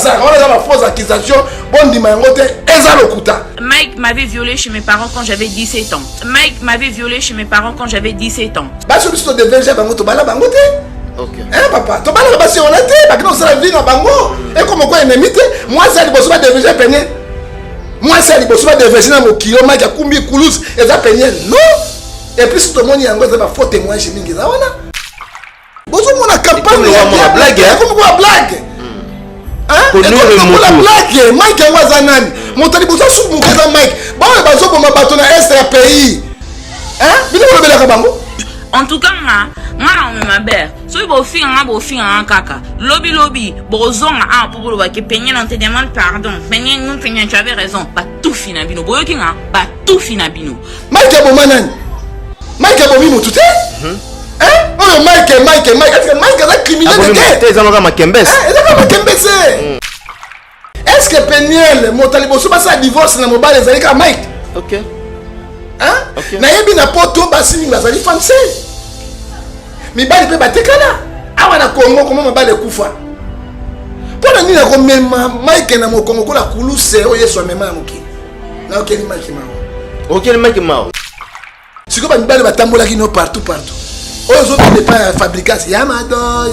Ça, on a la fausse accusation. Bon, dis-moi, Mike m'avait violé chez mes parents quand j'avais 17 ans. Mike m'avait violé chez mes parents quand j'avais 17 ans. Bah, je suis de verger bango to bala bango te. OK. Hein papa, to bala ba si on a te, parce que non ça la vie na bango. Et comme quoi ennemi te, moi ça liboso ba de verger peigné. Moi ça liboso ba de verger na mo kilo Mike akumbi kulus et ça peigné. Non. Et puis tout le monde y a ngwe ba faut témoin chez mingi za wana. Bozo mona campagne ya blague, comme quoi blague. Hein? Et comme la blague, Mike Wazanani. Mon taliboso sou mon cousin Mike. Bon, bazo pour ma bateau na est la pays. Hein? Bino ko bela ka bango. En tout cas, moi, ma mère, si vous faites un caca, lobby, bozon, pour le que peigner, on te demande pardon. Peigner, nous, peigner, tu avais raison. Pas tout finabino. Boyokinga, pas tout finabino. Mike Abomanan. Mike Abomimo, tout est? Hein? Oh, Mike, est un criminel de guerre. T'es un homme à Kembes. Est-ce que Peniel, mon taliboso, ça divorce dans mon bal les années Mike? OK. Hein? OK. Na yebi na poto basi bazali français. Mi bali pe batekana. Awa na Congo comment mabale kufa. Pona nini na komema Mike na mo Congo la kuluse o yeso mema na moki. Na okeli Mike mao. OK, le mec mao. Siko ba mibale batambola kino partout. Oyo zo ne pas fabrication Yamado.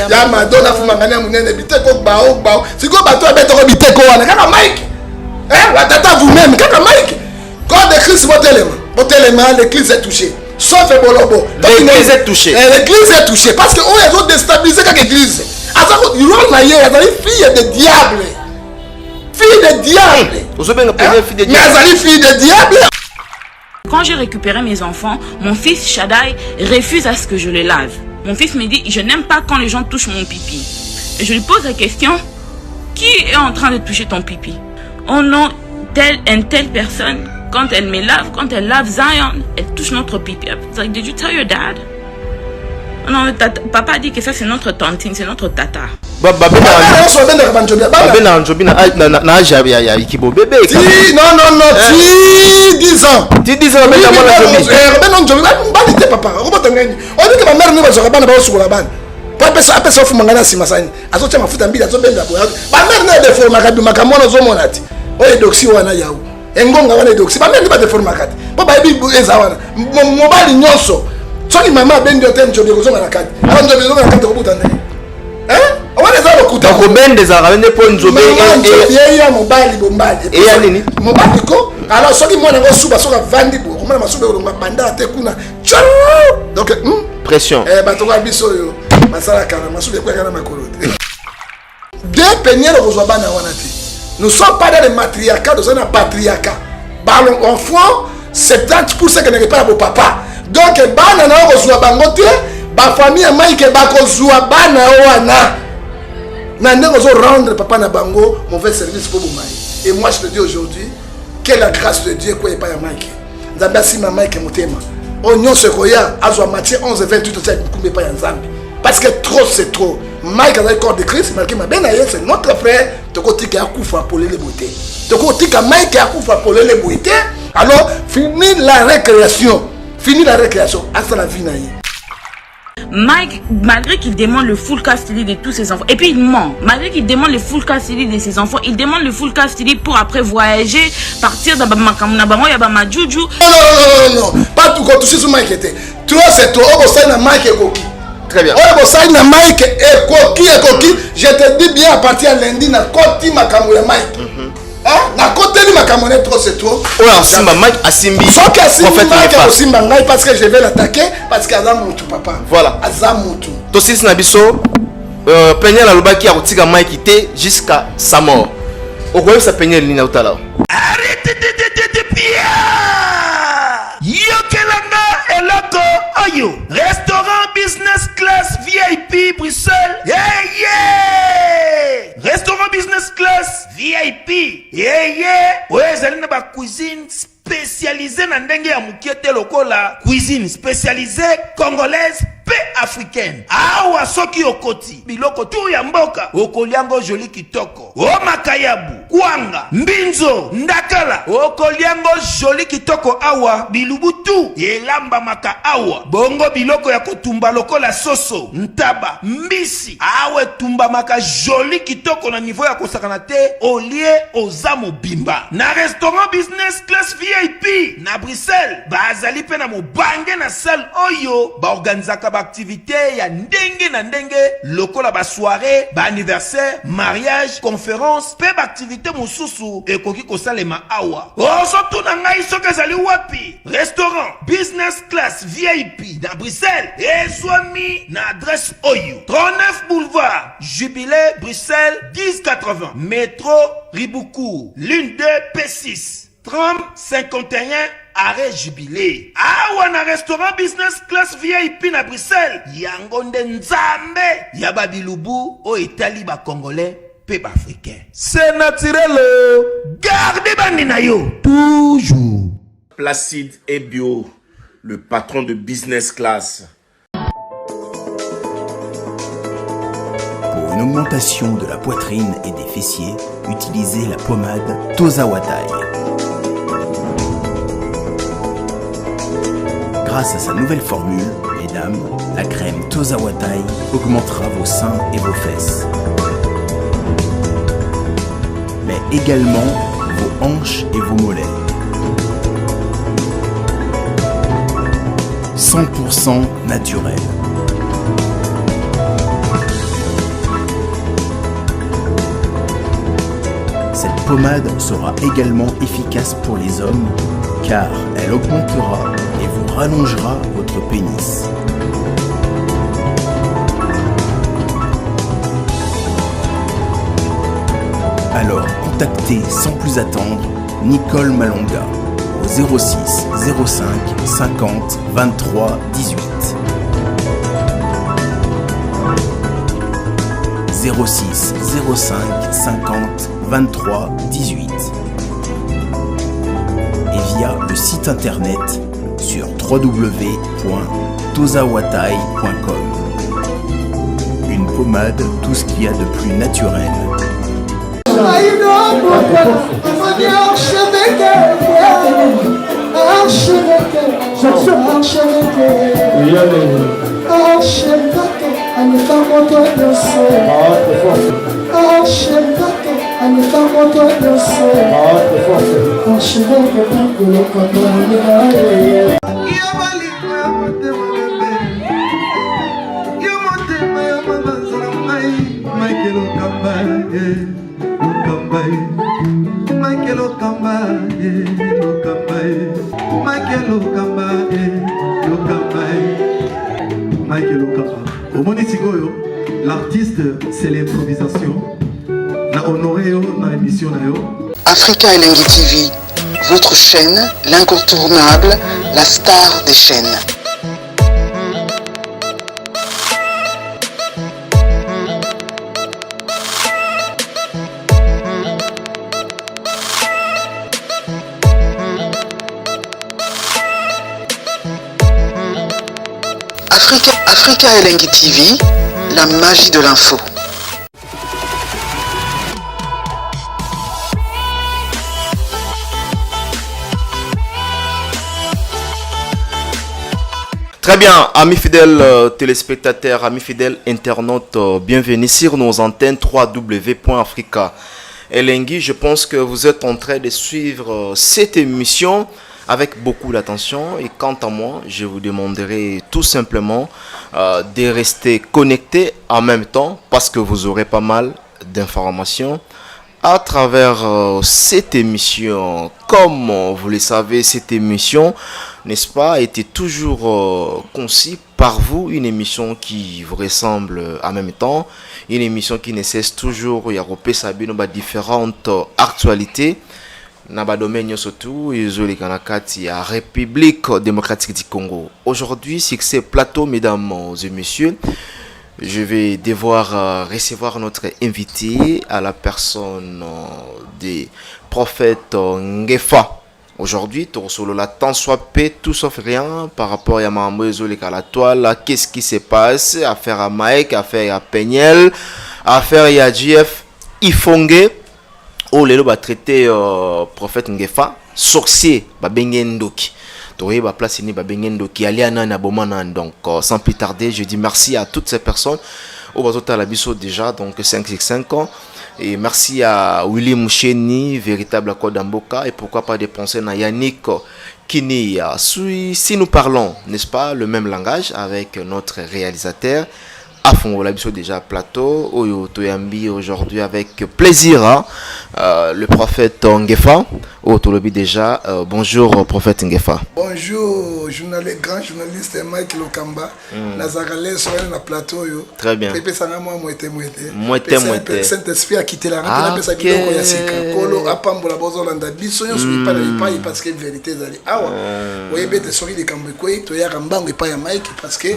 Yamado na fumangana munene biteko bao. Siko bato abeta ko biteko wana kaka Mike. Watata vous-même kaka Mike. Quand de Christ botelema l'église est touchée. Sauf Bolobo. L'église est touchée. L'église est touchée parce que eux ils ont déstabilisé quelque église. Azako Iron naye azali fille de diable. Fille de diable. Vous avez une fille de diable. Mais azali fille de diable. Quand j'ai récupéré mes enfants, mon fils Shaddai refuse à ce que je les lave. Mon fils me dit, je n'aime pas quand les gens touchent mon pipi. Et je lui pose la question, qui est en train de toucher ton pipi? Oh non, une telle personne, quand elle me lave, quand elle lave Zion, elle touche notre pipi. It's like, did you tell your dad? Oh non, papa dit que ça c'est notre tantine, c'est notre tata. Non, ti 10 ans. Ti 10 ans papa. On dit que ma mère ne va pas sur la bande. Après ça, faut m'engager si ma sani. Aso tia mafuta mbili aso benda boya. Ma mère ne de forma kabi makamona zo monati. Oye doxi wana yawo. Engonga wana doxi. Ma mère ne ba de forma kati. Papa ebi eza wana. Mobali nyonso. Soni mama bendi hotel njobi ko zonga na kati. Aba njobi zonga na kati ko butanda. Wana za lokuta. Ko bende za rabende po njobi e ya mobali bombali. E ya nini? Mobali ko. Alors soki mwana ngo suba soka vandi bo. Komana masuba ko banda te kuna. Donc pression. Bato ba biso yo. Masala kana masuba ko kana makolo. Deux peniers rozwa bana wana te. Nous sommes pas dans le matriarcat, nous sommes dans le patriarcat. Ballon enfant, 70% qui n'est pas pour papa. Donc, bana na rozwa bangote, ba famille Mike ba kozwa bana wana. Na ndenge zo rendre papa na bango mauvais service pour Mike. Et moi je te dis aujourd'hui que la grâce de Dieu quoi est pas ya Mike. Nzambe asima Mike motema. Onyo sekoya azwa Matthieu 11:28 tsa kumbe pa ya Nzambe. Parce que trop c'est trop. Mike a le corps de Christ, Mike ma ben c'est notre frère. Tokotika ya kufa pour les beautés. Tokotika Mike ya kufa pour les beautés. Alors fini la récréation. Fini la récréation. Hasta la vie naïe. Mike, malgré qu'il demande le full custody de tous ses enfants, et puis il ment, malgré qu'il demande le full custody de ses enfants, il demande le full custody pour après voyager, partir dans Bamakamuna, Bama Juju. Non, pas tout quand toucher sur Mike était. Trop c'est trop, on va na Mike et Koki. Très bien. On va na Mike et Koki, je te dis bien à partir de lundi, na Koti Makamuna Mike. Na côté de ma camonnette trop c'est trop. Oh Simba Mike Asimbi. Sauf que Simba Mike Simba Mike parce que je vais l'attaquer parce qu'Azam tout papa. Voilà. Azam tout. Tosis Nabiso peigner la lobaki a tika Mike té jusqu'à sa mort. Au quoi ça peigner l'ina utala. Arrête de pia. Yokelanga eloko ayo. Restaurant business class VIP Bruxelles. Yeah. Restaurant business class VIP. Yeah. Ouais, zali na ba cuisine spécialisée na ndenge ya mukiete lokola cuisine spécialisée congolaise pe africaine. Awa soki okoti biloko tu ya mboka okoliango joli kitoko. O makayabu, kwanga, mbinzo, ndakala okoliango joli kitoko awa bilubutu elamba maka awa. Bongo biloko ya kotumba lokola soso, ntaba, mbisi awe tumba maka joli kitoko na niveau ya kosakana te olie ozamo bimba. Na restaurant business class VIP na Bruxelles bazali pe na mobange na salle oyo ba organizaka ba activité ya ndenge na ndenge lokola ba soirée, ba anniversaire, mariage, conférence pe ba activité mosusu ekoki kosalema awa. Oso tuna ngai soki ezali wapi? Restaurant business class VIP na Bruxelles ezwami na adresse oyo 39 boulevard Jubilé Bruxelles 1080 métro Riboucourt l'une 2 P6 30 51 arrêt Jubilé. Awa na restaurant business class VIP na Bruxelles yango nde nzambe ya babilubu o Italie ba congolais pe ba africain. C'est naturel. Gardez bandi na yo toujours. Placide et Bio, le patron de business class. Pour une augmentation de la poitrine et des fessiers, utilisez la pommade Tozawatai. Grâce à sa nouvelle formule, mesdames, la crème Tozawatai augmentera vos seins et vos fesses, mais également vos hanches et vos mollets. 100% naturel. Cette pommade sera également efficace pour les hommes car elle augmentera et vous rallongera votre pénis. Alors contactez sans plus attendre Nicole Malonga au 06 05 50 23 18. 06 05 50 23 18 et via le site internet sur www.tozawatai.com. Une pommade, tout ce qu'il y a de plus naturel. L'artiste, c'est l'improvisation. La honoré dans l'émission. Africa Elengi TV, votre chaîne, l'incontournable, la star des chaînes. Africa Elengi TV, la magie de l'info. Très bien, amis fidèles téléspectateurs, amis fidèles internautes, bienvenue sur nos antennes www.africa Elengi. Je pense que vous êtes en train de suivre cette émission avec beaucoup d'attention et quant à moi, je vous demanderai tout simplement de rester connectés en même temps parce que vous aurez pas mal d'informations à travers cette émission. Comme vous le savez, cette émission, n'est-ce pas, a été toujours conçue par vous, une émission qui vous ressemble en même temps, une émission qui ne cesse toujours de repérer différentes actualités. Naba domaine surtout izoli kanakati ya République démocratique du Congo. Aujourd'hui, sur ce plateau, mesdames et messieurs, je vais devoir recevoir notre invité à la personne des prophètes Ngefa Aujourd'hui, Torosolo, la tant soit paix, tout sauf rien par rapport à Mambozo, les Kalatoile. Qu'est-ce qui se passe? Affaire à Mike, affaire à Peñel, affaire à JF, Ifongue. Oh, les va traiter prophète Ngefa, sorcier, Babengendoki. Toré va placer Babengendoki, Aliana Nabomana. Donc, sans plus tarder, je dis merci à toutes ces personnes. Au Bazota Labiso déjà, donc 5 ans. Et merci à Willy Moucheni, véritable accord d'Amboka. Et pourquoi pas dépenser à Yannick Kini. Si nous parlons, n'est-ce pas, le même langage avec notre réalisateur, à fond, l'habitude déjà plateau, Oyo Toyambi aujourd'hui avec plaisir, hein? Le prophète Ngefa, Otolobi déjà, bonjour prophète Ngefa. Bonjour, grand journaliste Mike Lokamba, Nazarale sur la plateau. Très bien. Pepe Sanga Mouete. Saint-Esprit a quitté la radio, Kolo Apambola Bozolanda, Bisson, je pas de parce que vérité d'aller. Ah ouais, oui, bête sur les Camboué, Toya Rambang et pas à Mike parce que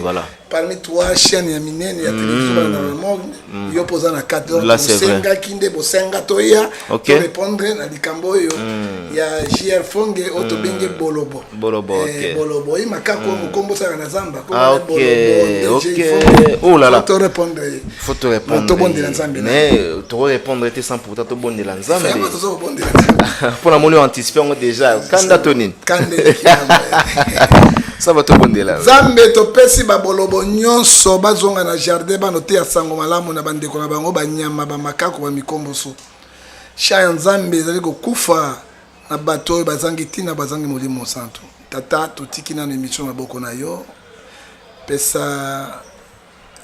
parmi trois chaînes Yaminen, il y a télévision dans le monde, il y a posé à 14 là c'est vrai. Kinde Bosenga Toya, pour répondre à Likambo, il y a JR Fonge, Otobenge Bolobo. Bolobo, ok. Bolobo, il m'a qu'à combo ça à Zamba. Ok. Oh là là. Faut te répondre. Faut te répondre. Mais tu répondre était sans pourtant bon de l'ensemble. Pour la monnaie anticipée déjà. Kanda Tonine. Ça va te bon de là. Zambe to pesi ba bolobo nyonso bazonga na jardin ba noter sango malamu na bande ko na bango ba nyama ba makako ba mikombo so. Cha nzambe zali ko kufa na bato bazangi tina bazangi molimo santo. Tata to tikina na émission maboko na yo. Pesa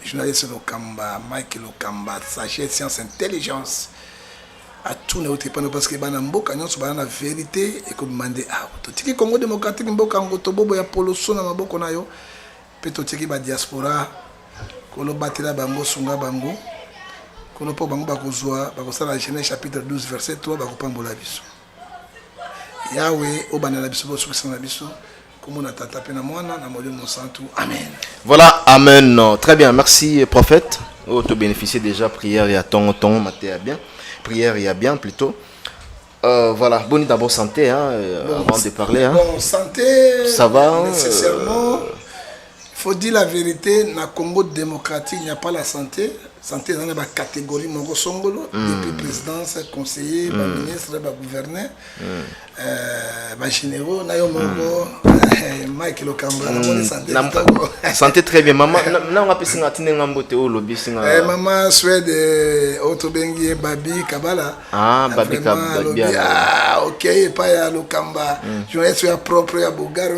journaliste Lokamba, Mike Lokamba, sagesse, science, intelligence. À tout ne pas parce que banamboka nyonso bana la vérité et comme demander ah totiki Congo démocratique mboka ngoto bobo ya poloso na maboko na yo pe totiki ba diaspora kolo batela bango sunga bango kolo po bango bakozwa bakosala Genèse chapitre 12 verset 3 bakopambola biso Yahweh obana la biso boso na biso comme on a tapé na mwana na molimo santu amen. Voilà, amen. Très bien, merci prophète. Oh, tu bénéficier déjà prière et à ton maté à bien. Prière, il y a bien plutôt. Voilà, bonne d'abord santé, hein, avant de parler. Hein. Bon, santé, ça va nécessairement. Il faut dire la vérité, dans le Congo démocratique, il n'y a pas la santé. Santé dans la catégorie Moko Songolo, depuis présidence, conseiller, ministre, gouverneur, généraux, Nayo Moko, Mike Lokamba, santé très bien. Maman, on a pu se tenir en beauté au lobby. Maman souhaite Otobengi Babi Kabala. Ah, Babi Kabala. Ah, ok, pas ya Lokamba. Je vais être propre à Bogar.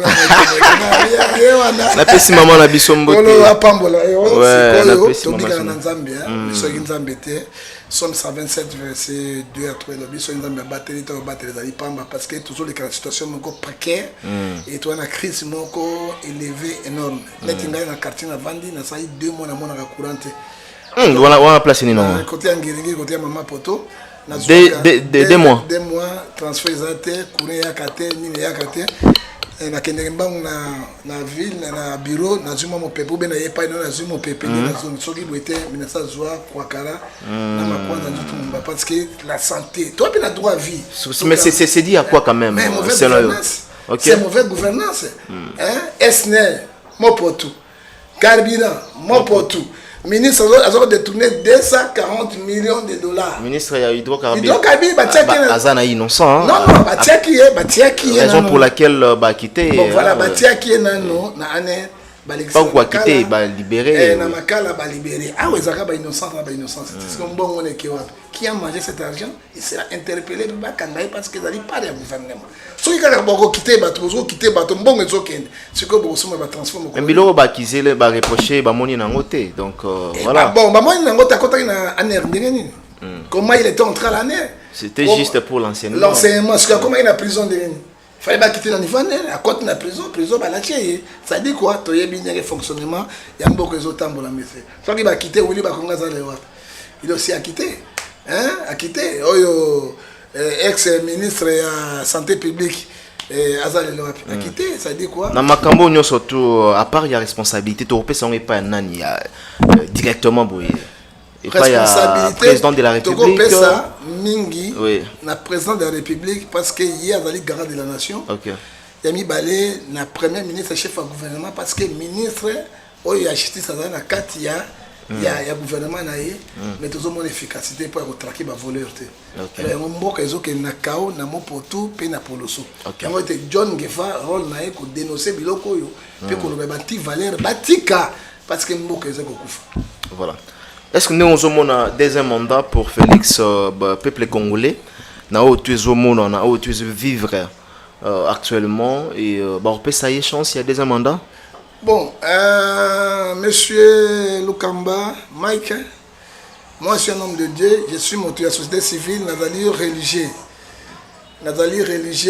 La pesi maman la bisombo. Kolo apambola. Ouais, la pesi maman. Somme 127 verset 2 à 3 le biso nzambe batterie to batterie za lipamba parce que toujours les situations moko précaire et toi na crise moko élevé énorme netinga na quartier na vandi na sai 2 mois na mona ka courante on a placé non côté Angiringi côté Mama Poto na 2 mois transfert za terre courant ya kate ni ya kate na kendembangu na ville na bureau na zuma mo pepe be na yepa na zuma pepe na zone soki boete minasa zwa kwa kara na makwanza nzutu mba parce que la santé toi pe na droit à vie mais c'est dit à quoi quand même c'est c'est mauvaise gouvernance SNEL mopotu carburant mopotu ministre a détourné 240 millions de dollars. Ministre ya hydrocarbures. Azana innocent. Non, batiaki. Raison pour laquelle ba quitté. Bon voilà, batiaki nano na année pas quoi quitter, ba libérer. Na makala ba libérer. Ah ouais, zaka ba innocent, c'est comme bon on est qui a mangé cet argent, il sera interpellé ba kangai parce que dali pas de gouvernement. Soki kaka boko quitter ba tozo quitter ba to mbongo ezokende. C'est que boko soma ba transformer. Mais biloko ba kizele ba reprocher ba moni na ngote. Donc voilà. Bon, ba moni na ngote akota na année ndenge. Comment il était entré à l'année? C'était juste pour l'enseignement. L'enseignement, parce que comment il a prison de il fallait pas quitter dans niveau à côté de la prison bah la ça dit quoi tu as bien le fonctionnement il y a beaucoup de temps pour la mettre soit il va quitter ou il va commencer il aussi a quitté ex ministre de la santé publique Azal a quitté ça dit quoi na makambo nyo surtout à part il y a responsabilité tu repères ça on est pas nani directement boy responsabilité président de la République. Ça, Mingi, oui. Le président de la République, parce que hier, dans les garants de la nation, il y a mis balé le premier ministre, chef du gouvernement, parce que le ministre, il y a justice dans la carte, il y a gouvernement, mais tout le monde efficacité pour traquer les voleurs. Il y a un mot qui est na kao, na mo potu, pe na poloso. Il y a John Gefa, rôle na pour dénoncer biloko yo, puis qu'on le bâti valeur, batika, parce que mot qui est voilà. Est-ce que nous avons un deuxième mandat pour Félix, peuple congolais, na où tu es vivre actuellement et on peut ça y est chance, il y a deuxième mandat? Bon, monsieur Lukamba, Mike, moi je suis un homme de Dieu, je suis monté à la société civile, nazali religieux,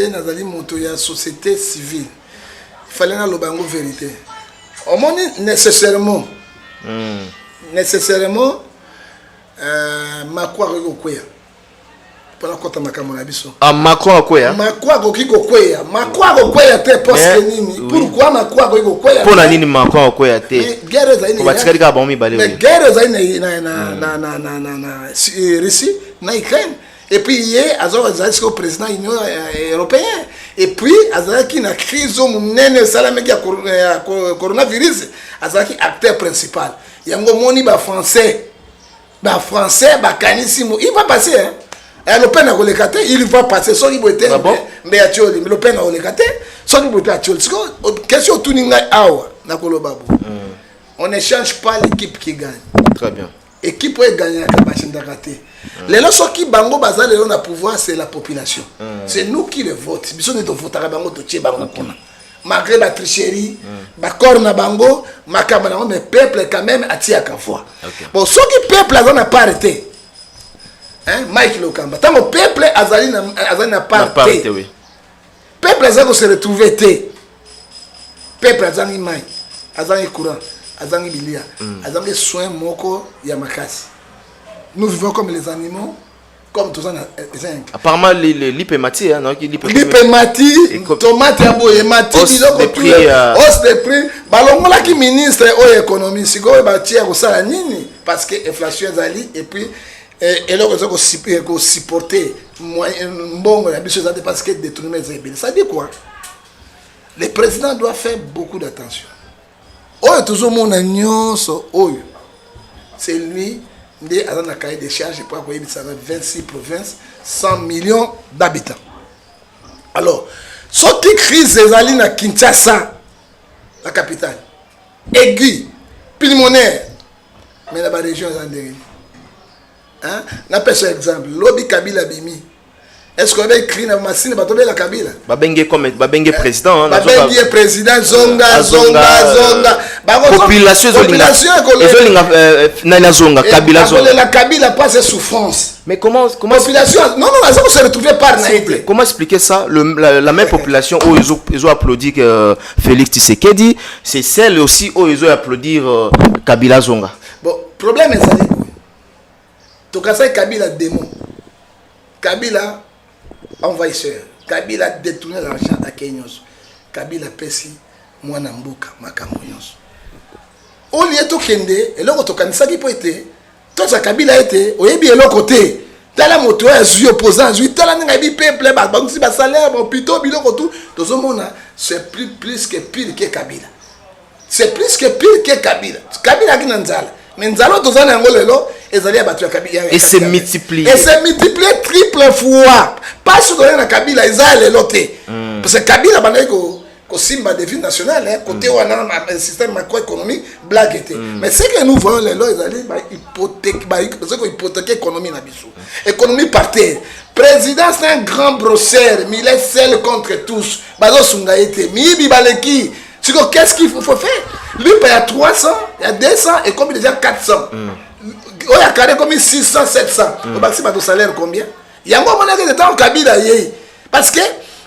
nazali monté à la société civile. Il fallait na lobango vérité. Au moins nécessairement, makwa kokoya. Pour kota makambo na biso. Ah, makwa kokoya. Makwa kokoya. Makwa kokoya te parce nini? Pourquoi makwa kokoya? Pour na nini makwa kokoya te? Guerre za ine. Ko batikali ka bomi balé. Mais guerre za ine na Russie, na Ukraine. Et puis hier, azali ko président Union européen. Et puis azali na crise munene salame ya coronavirus, azali acteur principal. Yango moni ba français bakanissimo, il va passer hein. Le peine à relégater, il va passer son libre était mais à Tioli, mais le peine à relégater, son libre était à Tioli. Question tout ninga awa na kolobabu. On n'échange pas l'équipe qui gagne. Très bien. Équipe peut gagner à la machine d'arrêter. Les lorsqu'ils qui bango bazal et on a pouvoir c'est la population. C'est nous qui le vote. Bisous ne te votera bango to tché bango kona. Malgré la tricherie, ma corne bango, ma camarade, mais peuple quand même attire à qu'à fois. Bon, ceux qui peuple n'a pas arrêté. Hein, Mike Lokamba. Tant que peuple azali n'a pas arrêté. Oui. Peuple azali se retrouver té. Peuple azali mai, azali courant, azali bilia, azali soin moko yamakasi. Nous vivons comme les animaux. Comme tous les zinc. Apparemment, l'hypématie, hein, non? L'hypématie, tomate à boye, mati, hausse de prix. Hausse de prix. Balongo la qui ministre de l'économie, si vous bâtir au salanini, parce que l'inflation est allée, et puis, et là, vous avez supporter, bon, la chose parce que détourner les ébiles. Ça dit quoi? Le président doit faire beaucoup d'attention. Oh, toujours mon agneau, c'est lui. À un cahier de charges pour avoir 26 provinces, 100 millions d'habitants. Alors, ce qui crise les alliés à Kinshasa, la capitale, aiguë, pulmonaire, mais la région est en dérive. Hein? On appelle ça exemple. Lobby Kabila Bimi. Est-ce qu'on va écrire dans la machine de la Kabila? Babenge président. Babenge président, Zonga. Population Kabila Zonga. La Kabila passe souffrance. Mais comment population? Non, ça va se retrouver par naïveté. Comment expliquer ça? La même population où ils ont applaudi Félix Tshisekedi, c'est celle aussi où ils ont applaudi Kabila Zonga. Bon, problème est ça. Tout cas, c'est Kabila démon. Kabila envahisseur. Kabila détourné l'argent à Kenyos. Kabila pesi mwana mboka makambo nyonso. Au lieu to kende eloko to kanisa ki po été to sa Kabila été oyebi eloko te. Tala moto ya zui opposant zui tala nga bi peuple ba bangi ba salaire ba pito biloko tout tozo mona c'est plus que pire que Kabila. C'est plus que pire que Kabila. Kabila ki nanzala. Mais nous allons tous en lelo et se multiplier. Et se multiplier triple fois. Pas sur la Kabila, ils ont loté. Parce que Kabila, ko simba défi national, côté où on a un système macroéconomique, blague était. Mais ce que nous voyons, les lois, ils allaient hypothéquer l'économie na biso. Économie par terre. Président, c'est un grand brosseur, mais il est seul contre tous. Bazo Sunga était, Mibi Baleki. Qu'est-ce qu'il faut faire? Lui, il y a 300, il y a 200 et comme il y a 400. Il y a carré comme 600, 700. Il y a salaire combien? Il y a un moment de temps au Kabila. Parce que,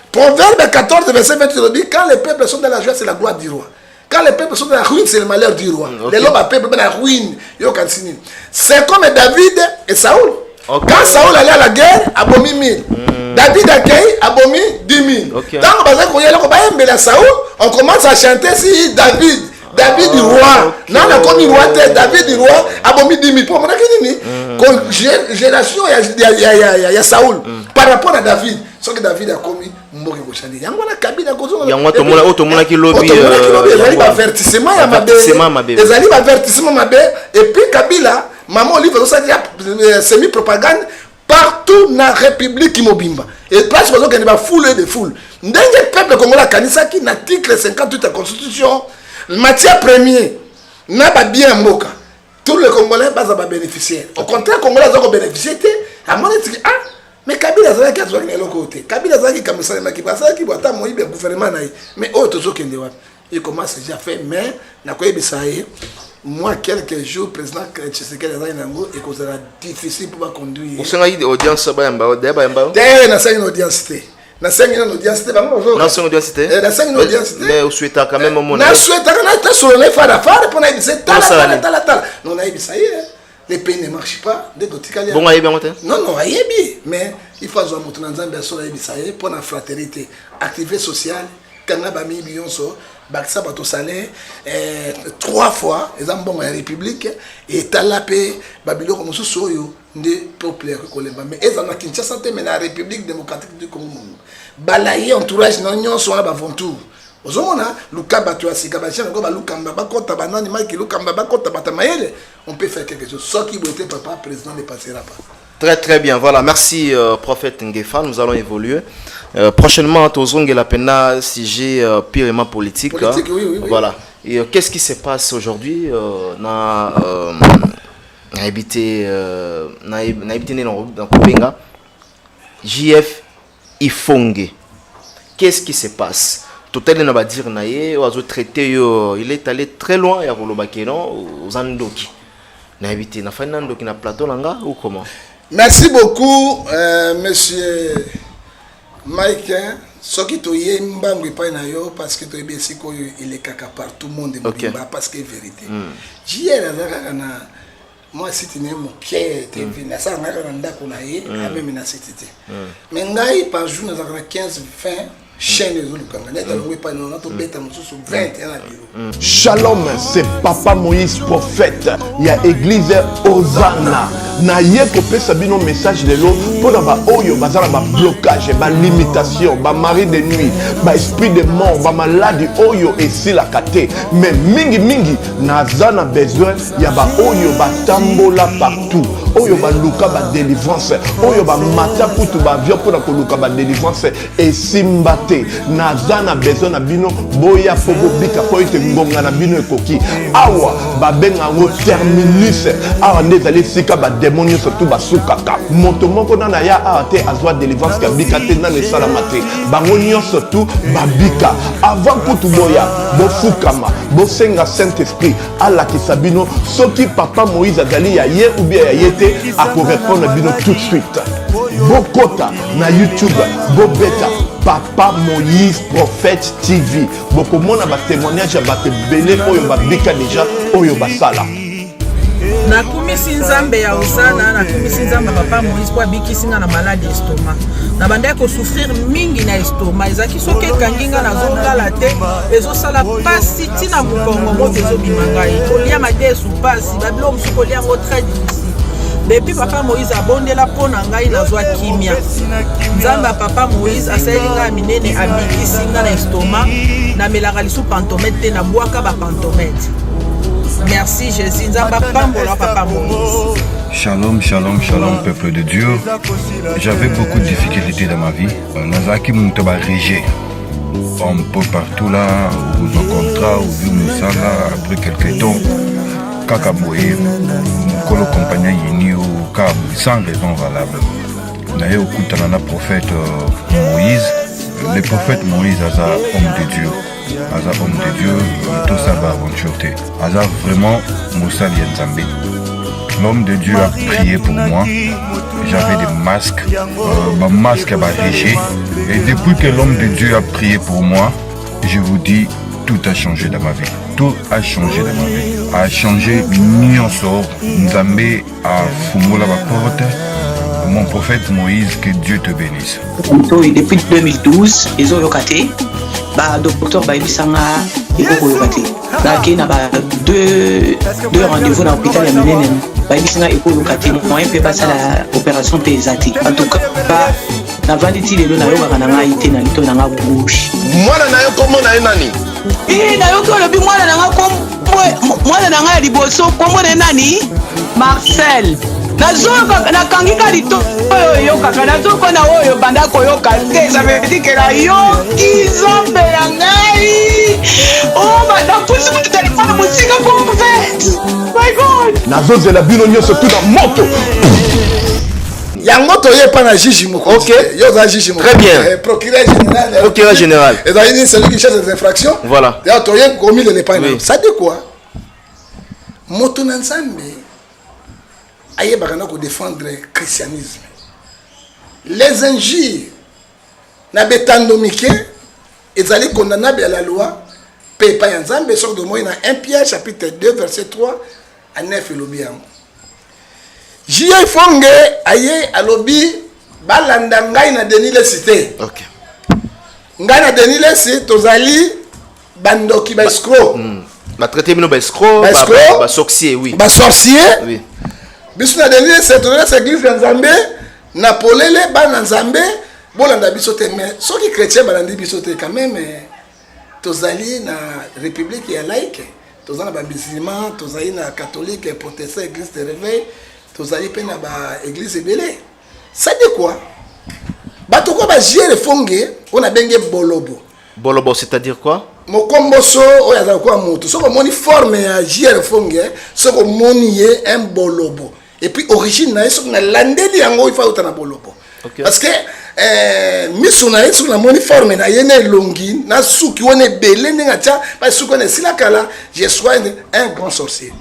Proverbe 14, verset 28, dit quand les peuples sont dans la joie, c'est la gloire du roi. Quand les peuples sont dans la ruine, c'est le malheur du roi. Les lobes à peuple dans la ruine. C'est comme David et Saoul. Quand Saoul allait à la guerre, a bomi 1000. David accueille, a bomi 10 000. Dans le Saoul, on commence à chanter si David David du roi. Non, on a connu roi, David du roi, abomi 10 000. Pour moi, génération, il y a Saoul. Par rapport à David, ce que David a commis, Mboki Kochani. Il y a un Kabila Kozo. Il y a un qui lobby. Il y a un avertissement, et puis Kabila, maman livre ça semi-propagande partout dans la République Kimobimba. Et place parce qu'il y a foule de foule. Dans le peuple congolais, Kanisa qui l'article 58 de la Constitution, matière première, n'a pas bien moka. Tous les Congolais ne vont pas bénéficier. Au contraire, les Congolais vont bénéficier. À mon avis, mais Kabila Zaki a joué de l'autre côté. Kabila Zaki comme ça, qui passe, qui va attendre le gouvernement. Mais autres choses qui il commence déjà à faire, mais n'a pas eu moi, quelques jours, le président Tshisekedi Nango, et que ça sera difficile pour conduire. Vous avez une audience d'ailleurs, une audience. Na sengi na audience te bango zo. Na sengi audience te. Na sengi audience te. Mais vous souhaitez quand même au monde. Na souhaita kana ta sur les fara pour na ibisa tala. Non na ibisa les pays ne marchent pas de dotikali. Bon ayebi ngote. Non ayebi mais il faut avoir mutu na nzambe so na ibisa pour la fraternité, activité sociale, kana ba mi bionso. Baksa bato salaire 3 fois les ambons la République et talapé babilo comme soyo de peuple kolemba mais ils en a Kinshasa te mais la République démocratique du Congo balayer entourage non so na bavontour ozomona luka bato asika ba chien ko ba lukamba ba kota banani maki lukamba ba kota batamayele on peut faire quelque chose ce qui était papa président ne passera pas. Très bien, voilà, merci prophète Ngefa, nous allons évoluer. Prochainement, Tozong et la Pena, sujet purement politique. Oui. Voilà. Et qu'est-ce qui se passe aujourd'hui dans habité dans Kubenga, JF Ifongue. Qu'est-ce qui se passe? Total n'a pas dire naïe, oiseau traité, il est allé très loin, il y a aux Andoki. N'a habité na Fanandoki na plateau langa ou comment? Merci beaucoup, monsieur Mike. Ce qui te y est parce que il est caca par tout le monde parce que c'est vérité. Moi, si tu n'es mon pied, tu es venu à ça, on a même une cité. Mais par jour, nous avons 15-20 chaînes. Shalom, c'est Papa Moïse prophète. Il y a église Hosanna. Na ye ko pesa bino message de l'eau pour na ba oyo bazala ba blocage, ba limitation, ba mari de nuit, ba esprit de mort, ba maladie oyo esi la kate. Mais mingi na zana besoin ya ba oyo ba tambola partout. Oyo ba luka ba délivrance, oyo ba mata kutu ba vio pour na ko luka ba délivrance et simbate. Na zana besoin na bino boya pobo bika po ite ngonga na bino ekoki. Awa ba benga ngo terminus. Awa ndezali sika ba démonios surtout basukaka moto moko na ya ate azwa délivrance ka bikate na le salamate bangonio surtout babika avant kutu boya bo fukama bo senga Saint Esprit ala kisabino soki papa Moïse azali ya ye ou bien ya yete a ko répondre bino tout de suite bokota na YouTube bo beta Papa Moïse prophète TV boko mona ba témoignage ba belé oyo babika déjà oyo basala. Na kumisi nzambe ya Osana, na kumisi nzambe papa Moïse kwa bikisinga na malade estomac. Na banda ko souffrir mingi na estomac. Ezaki soki kanginga na zongala te, ezo sala pasi tina mukongo moto ezo bimangai. Kolia madesu pasi, babilo musuko lia ngo très difficile. Depuis papa Moïse abondela pona ngai na zwa kimia. Nzamba papa Moïse asayelinga minene abikisinga na estomac, na melaka lisu pantomete na bwaka ba pantomete. Merci Jésus, Nzamba Pambola Papa Moïse. Shalom, peuple de Dieu. J'avais beaucoup de difficultés dans ma vie. Nazaki Muntaba Régé. Un peu partout là, aux contrats, aux Vimusala, après quelques temps, Kakaboé, Kolo Compagnie Yinio, Kab, sans raison valable. D'ailleurs, au Koutanana prophète Moïse, le prophète Moïse, Aza, homme de Dieu. Aza homme de Dieu, tout ça va aventurer. Aza vraiment Moussa Lienzambe. L'homme de Dieu a prié pour moi. J'avais des masques, ma masque a régé. Et depuis que l'homme de Dieu a prié pour moi, je vous dis, tout a changé dans ma vie. Tout a changé dans ma vie. A changé Nyonso, Nzambe a fumé la porte. Mon prophète Moïse, que Dieu te bénisse. Depuis 2012, ils ont locaté. docteur bayebisanga ekokoyoka te nake na deux rendez-vous na hôpital ya minene bayebisanga ekoyoka te moyen mpe basala opération mpe eza te en tout cas navandi ti lelo nayokaka na ngai te na lito na nga bouche mwana na yo kombo na ye nani nayoki olobi mwana na nga ya liboso kombo na ye nani Marcel nakangika lito oyo oyokaka nazokona oyo banda koyoka te ça veut dire que nayoki nzambe ya ngai napusi mutu telefone mosika prophète my god nazozela bino nyonso tu na moto yango toye pa na juge moko. Ok. Yo za juge moko. Très bien. Procureur général. Procureur général. Et ça dit celui qui cherche des infractions. Voilà. D'ailleurs toye commis le pas. Oui. Ça dit quoi? Moto na nzambe aye bakana ko défendre christianisme. Les injures na betandomike ezali condamnable à la loi paye pas nzambe sur de moi dans 1 Pierre chapitre 2 verset 3 à 9 elobi yango. J.A. Fonge aye alobi balanda ngai na Denis le cité. OK. Ngai na Denis le cité tozali bandoki ba escroc. Ba traité bino ba escroc, ba sorcier oui. Ba sorcier. Oui. Biso na Denis c'est tozali église ya Nzambe na polele ba na Nzambe bolanda biso te mais soki chrétien balandi biso te quand même tozali na république ya laïque. Tozali ba musulman, tozali na catholique, protestant, église de réveil. Tozali pe na ba église ebele. Ça dit quoi? Bato ko ba jiere fonge on a bengé bolobo. Bolobo c'est-à-dire quoi? Mokomboso oya za ko moto. Soko moni forme ya jiere fonge, soko moni ye un bolobo. Et puis origine na soko na landeli yango il faut na bolobo. Okay. Parce que misuna ye soko na moni forme na ye na longi na suki wona belé ninga tia ba suko na sila kala, je sois un grand sorcier.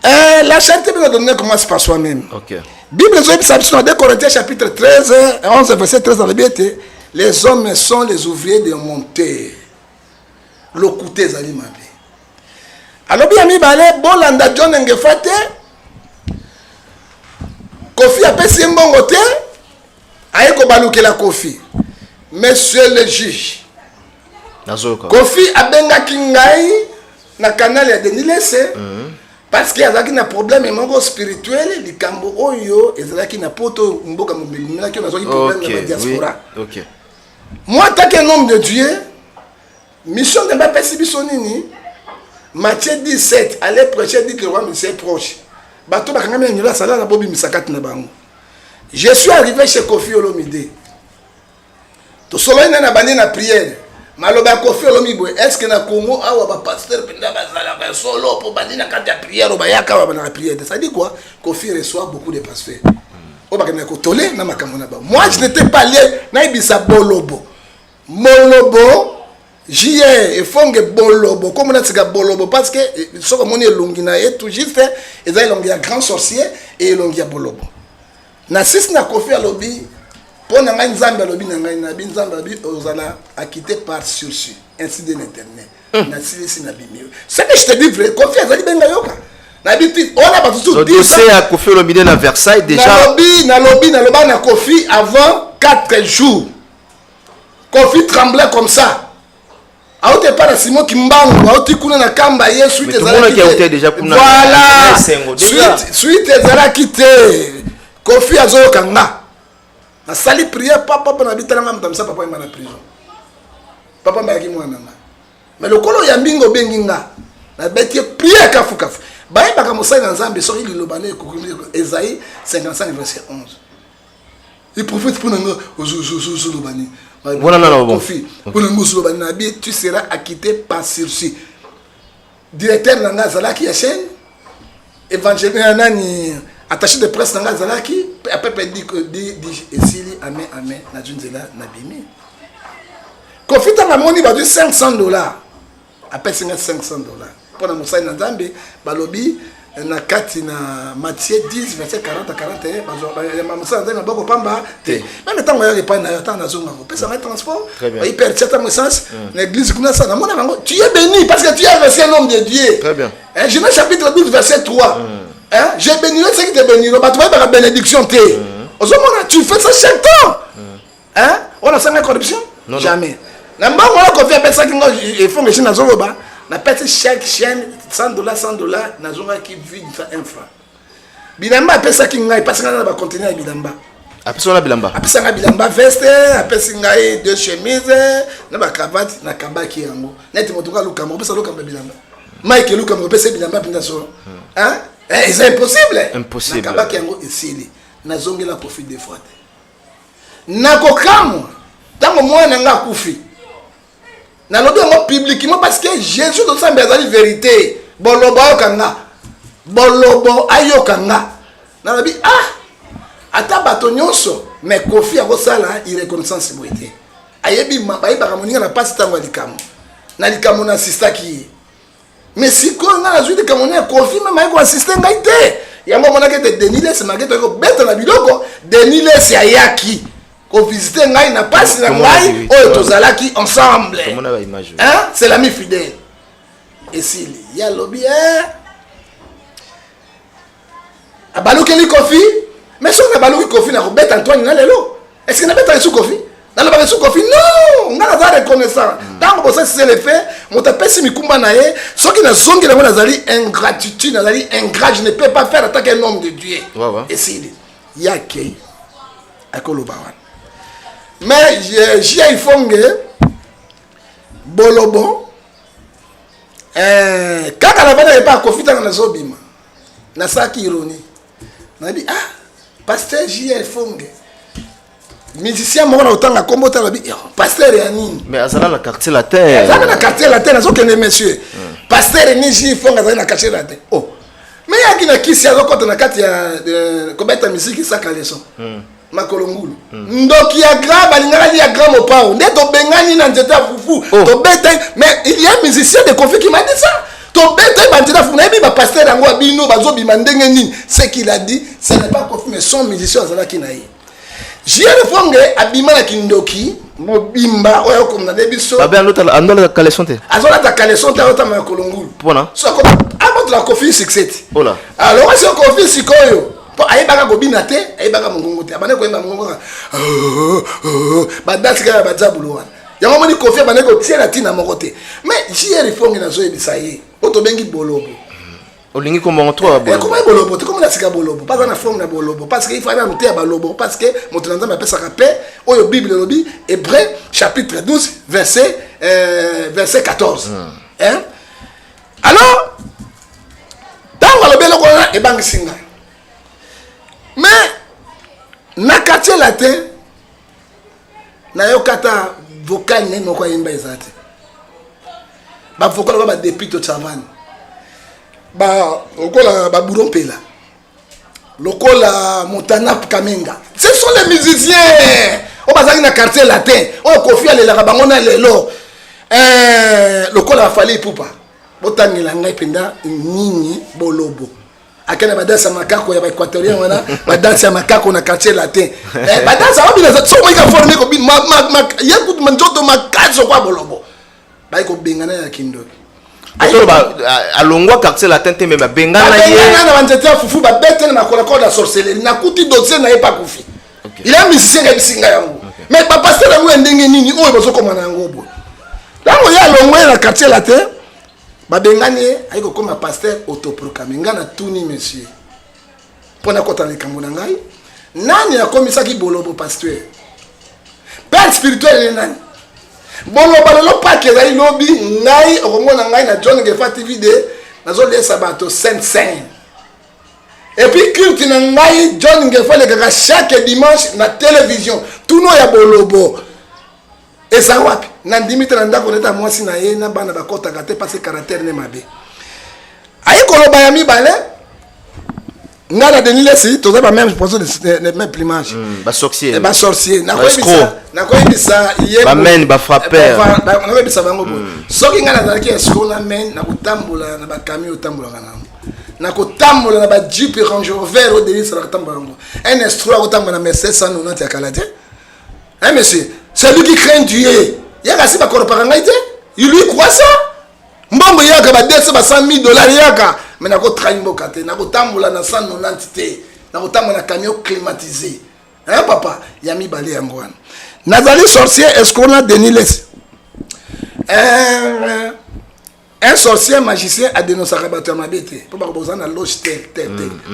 La charité peut nous donner commence par soi-même. OK. Bible dans 2 Corinthiens chapitre 13, 11 verset 13 dans le BT, les hommes sont les ouvriers de monter. L'okouté zali mabe. Alors bien mi balé bolanda John ngefate. Kofi a pesi mbongo te. Aye ko balukela Kofi. Monsieur le juge. Nazoka. Kofi abenga kingai na canal ya Denis Lesse. Parce qu'il y a un problème spirituel, les cambo oyo, et c'est na poto mboka mobimila qui a un problème de la diaspora. OK. Moi, tant qu'un homme de Dieu, mission de ma pesibisonini, Matthieu 17, allez prêcher, dit que le roi est proche. Bato bakanga ngila sala na bobi misakat na bango. Je suis arrivé chez Kofi Olomide. To solo na bandi na prière. Maloba Kofi Olomide, est-ce que na Congo awa ba pasteur penda bazala ba solo pour bandi na kata prière ba yaka ba na prière. Ça dit quoi? Kofi reçoit beaucoup de pasteurs. O ba kana ko tolé na makambo na ba. Moi je n'étais pas lié na ibisa bolobo. Molobo J.A. et fonge bolobo comme on a dit bolobo parce que ce que mon elongi na est tout juste et ça elongi a grand sorcier et elongi a bolobo. Na six na Kofi Alobi pour na nzambe alobi na ngai na binzambe alobi ozala acquitté par sursis ainsi de l'internet. Na six na bimio. C'est que je te dis vrai Kofi azali benga yoka. Na biti on a pas tout le dossier à Kofi Olomide na Versailles déjà. Na lobi na Kofi avant 4 jours. Kofi tremblait comme ça. Aote pas Simon Kimbangu, aote kuna na kamba ye suite voilà. Suite ezala quitté. Kofi azo kanga. Na sali prière papa na bitala ngam tamsa papa ima na prison. Papa mba ki mwana nga. Mais le kolo ya mbingo benginga. Na beti prière kafu kafu. Baye baka mosali na Nzambe so ili lobane ko Esaïe 55 verset 11. Il prophète pour nous lobani. Voilà, Kofi. Tu seras acquitté par sursis. Directeur Nanga Zalaki ya chaîne. Évangéliste nani attaché de presse Nanga Zalaki. Après dit Esili amen amen na Junzela na bimi. Kofi tanga moni ba $500. Après $500. Pour na Moussa na Nzambe balobi na kati na Matthieu 10 verset 40 à 41 ba Moussa na boko pamba te. Même temps ya pas na temps na zonga ko pesa transport. Il perd certains sens l'église kuna ça na mona bango tu es béni parce que tu es reçu un homme de Dieu. Très bien. Genèse chapitre 12 verset 3. Hein, j'ai béni ceux qui te béniront, bah tu vas la bénédiction te. Tu fais ça chaque temps. Hein? On a ça la corruption? Non, jamais. Na mbango la Kofi apesa ki ngo il faut que je na zoloba na pète chaque chaîne $100 na zonga ki vide un franc. Bilamba apesa ki ngai parce que na ba contenir ya bilamba. Apesa na bilamba. Apesa na bilamba veste, apesa ngai 2 chemises, na ba cravate na kabaki yango. Net motuka lukamba, apesa lukamba bilamba. Mike lukamba apesa bilamba pinda so. Hein? C'est impossible. Impossible. Na kabaki yango esili. Na zongela profit des fois. Na kokamwa. Tango mwana nga kufi. Na lobi yango publiquement parce que Jésus de sa la vérité. Bolobo ayokanga. Bolobo ayokanga. Na lobi ata bato nyonso mais Kofi a sala irreconnaissance boité. Ayebi bayeba moninga na passe tango likamo. Na likamo na assistaki. Mais si ko na azui de kamona Kofi même ayiko assister ngai te. Yango mona ke te Deniles mageto ko beta na biloko Deniles ayaki. Ko visiter ngai na passe na ngai oyo tozalaki ensemble. Hein? C'est l'ami fidèle. Et s'il y a lobby abalukeli Kofi mais si on a balouki Kofi na Robert Antoine na lelo. Est-ce que na beta sous Kofi? Na ba sous Kofi non, on a la reconnaissance. Tant que ça c'est le fait, mon tapesi mikumba na ye, ce qui na zongi na nazali ingratitude, nazali ingrat, je ne peux pas faire attaquer un homme de Dieu. Et s'il y a qui akolobawan. Mais j'y ai fongé bolobo kaka la bana pas Kofi tanga na zobima. Na saki ironie. Na dit pasteur j'y ai fongé. Musicien moko na otanga kombo ta bi pasteur ya nini? Mais azala na quartier latin. Azala na quartier latin azo kene monsieur. Pasteur ni j'y fonga azala na quartier latin. Oh. Mais ya kina kisi azo kota na kati ya kobeta musique saka leçon. Makolongulu ndoki ya grave balingana ya grand mopao ndeto bengani na nzeta fufu to beta mais il y a un musicien de Kofi qui m'a dit ça to beta bandita fufu na bi ba pasteur yango abino bazo bima ndenge nini ce qu'il a dit ce n'est pas Kofi mais son musicien azala kinayi j'ai le fonge abima na kindoki mobimba oyo comme na debiso babe andola kalesonte azola ta kalesonte ota makolongulu pona so ko abo la Kofi succès ola alors c'est Kofi sikoyo po ayebaka kobina te ayebaka mongongo te abane koyemba mongongo badasi kaka badzabulo wana yango moni Kofi abane kotiela ntina moko te mais jiyeri fongi nazoyebisa ye oyo tobengi bolobo olingi kombongo to bolobo comment bolobo te komona sika bolobo pas na fongi na bolobo parce que il faut aller monter à bolobo parce que moto na nzambe apesaka paix oyo Bible lobi Hébreux chapitre 12 verset 14 hein alors tango lobi eloko wana ebangisi ngai mais na quartier latin na yo kata vocal ne moko yimba ezate ba vocal ba député Chavani ba okola ba burompela lokola Montana Kamenga ce sont les musiciens o bazaki na quartier latin o Kofi alelaka bango na lelo lokola Fali Pupa botangela ngai penda nini bolobo akena badansa makako ya ba équatorien wana badansa makako na quartier latin badansa wabina za so moika forme ko bin yakut manjoto makazo kwa bolobo ba ko bengana ya kindoki ayo ba alongwa quartier latin te me ba bengana ye na banzete fufu ba bete na kola kola sorcellerie na kuti dossier na epa Kofi il a musicien ga bisinga yango mais ba pasteur yango ndenge nini oyo bazo komana yango bo tango ya longwa na quartier latin babengani ayiko koma pasteur autoproclamé ngana tuni monsieur pona kota likambo na ngai nani akomisaki bolobo pasteur père spirituel ni nani bolobo lelo pake ezali lobi ngai okomona ngai na John Gefa TV de nazolesa bato saint et puis culte na ngai John Gefa lekaka chaque dimanche na télévision tuno ya bolobo eza wapi na ndimite na ndako neta mwasi na ye na bana bakotaka te parce caractère ne mabe ayi koloba ya mibale nga na Deniles toza ba même poisson de même plumage ba sorcier na koyebisa ye ba men ba frapper na koyebisa bango bo soki nga nazalaki escroc na men na kotambola na ba camion otambola kanango na kotambola na ba Jeep Range Rover o Deniles na kotambola ngo un escroc otambola na Mercedes 190 ya Canadien hein monsieur c'est lui qui craint Dieu yaka si bakoropaka ngai te il lui croit ça mbongo yaka ba $100 000 yaka mais na ko traimboka te na ko tambola na 190 te na ko tambola na camion climatisé hein papa ya mibale yango wana nazali sorcier escroc na Deniles Un sorcier magicien a dénoncé Rabatou Mabete. Pour pas besoin de loge tête.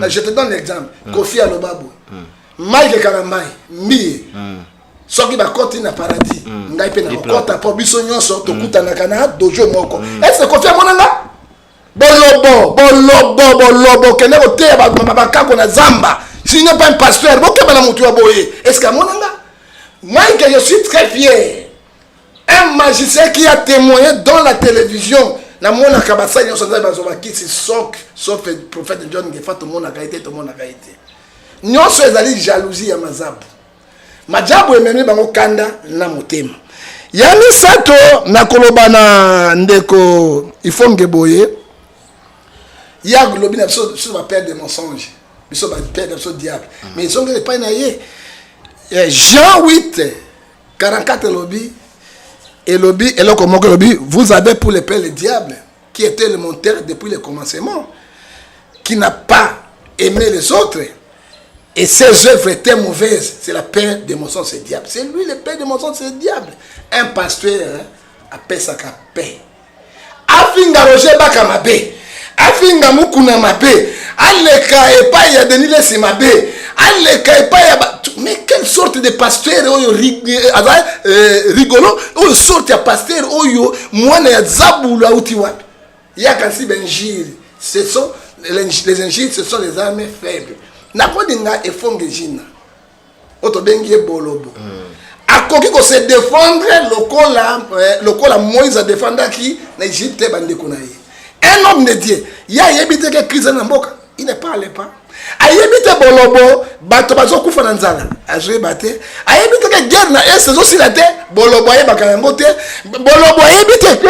Je te donne l'exemple. Kofi Alobabo. Mike Karambai. Mi. Soki ba koti na paradis. Ngai pe na kota po biso nyonso to kutana kana dojo moko. Est-ce que Kofi amonanga? Bolobo kene ko te ba kako na zamba. Si n'est pas un pasteur, bon keba na mutu wa boye. Est-ce que amonanga? Mike, je suis très fier. Un magicien qui a témoigné dans la télévision. Na mona kabasa nyo sonza bazoba kisi sauf le prophète John Gefa tout le monde a été nyonso ezali jalousie ya mazabu majabu ememi bango kanda na motema ya misato na koloba na ndeko ifongeboye ya globi na biso ba père de mensonge biso ba père de biso diable mais ils sont pas na ye Jean 8 44 lobby et lobby et lobby, vous avez pour le père le diable qui était le monteur depuis le commencement, qui n'a pas aimé les autres et ses œuvres étaient mauvaises. C'est la père de mon sang, c'est le diable. C'est lui le père de mon sang, c'est le diable. Un pasteur appelle ça qu'à paix. Afinga Roger Bakamabe, Afinga Mukuna Mabe, Aleka et pas ya Denis Lesimabe, Aleka et pas ya. Mais quelle sorte de pasteur rigolo, ou sorte de pasteur, ou moi na zabula utiwapi. Il y a quand si benjil, ce sont les injils, ce sont les armes faibles. Na ko dinga efongejina. Oto bengi bolobo. Akoki ko se défendre lokola Moïse a défendu qui na Égypte bandeko na ye. Un homme de Dieu, ya yebite ke Christ na mboka, il ne parle pas. Ayebite bolobo bato bazokufa na nzala azwe bate ayebite ke guerre na est zo silate bolobo ayebaka yango te bolobo ayebite ke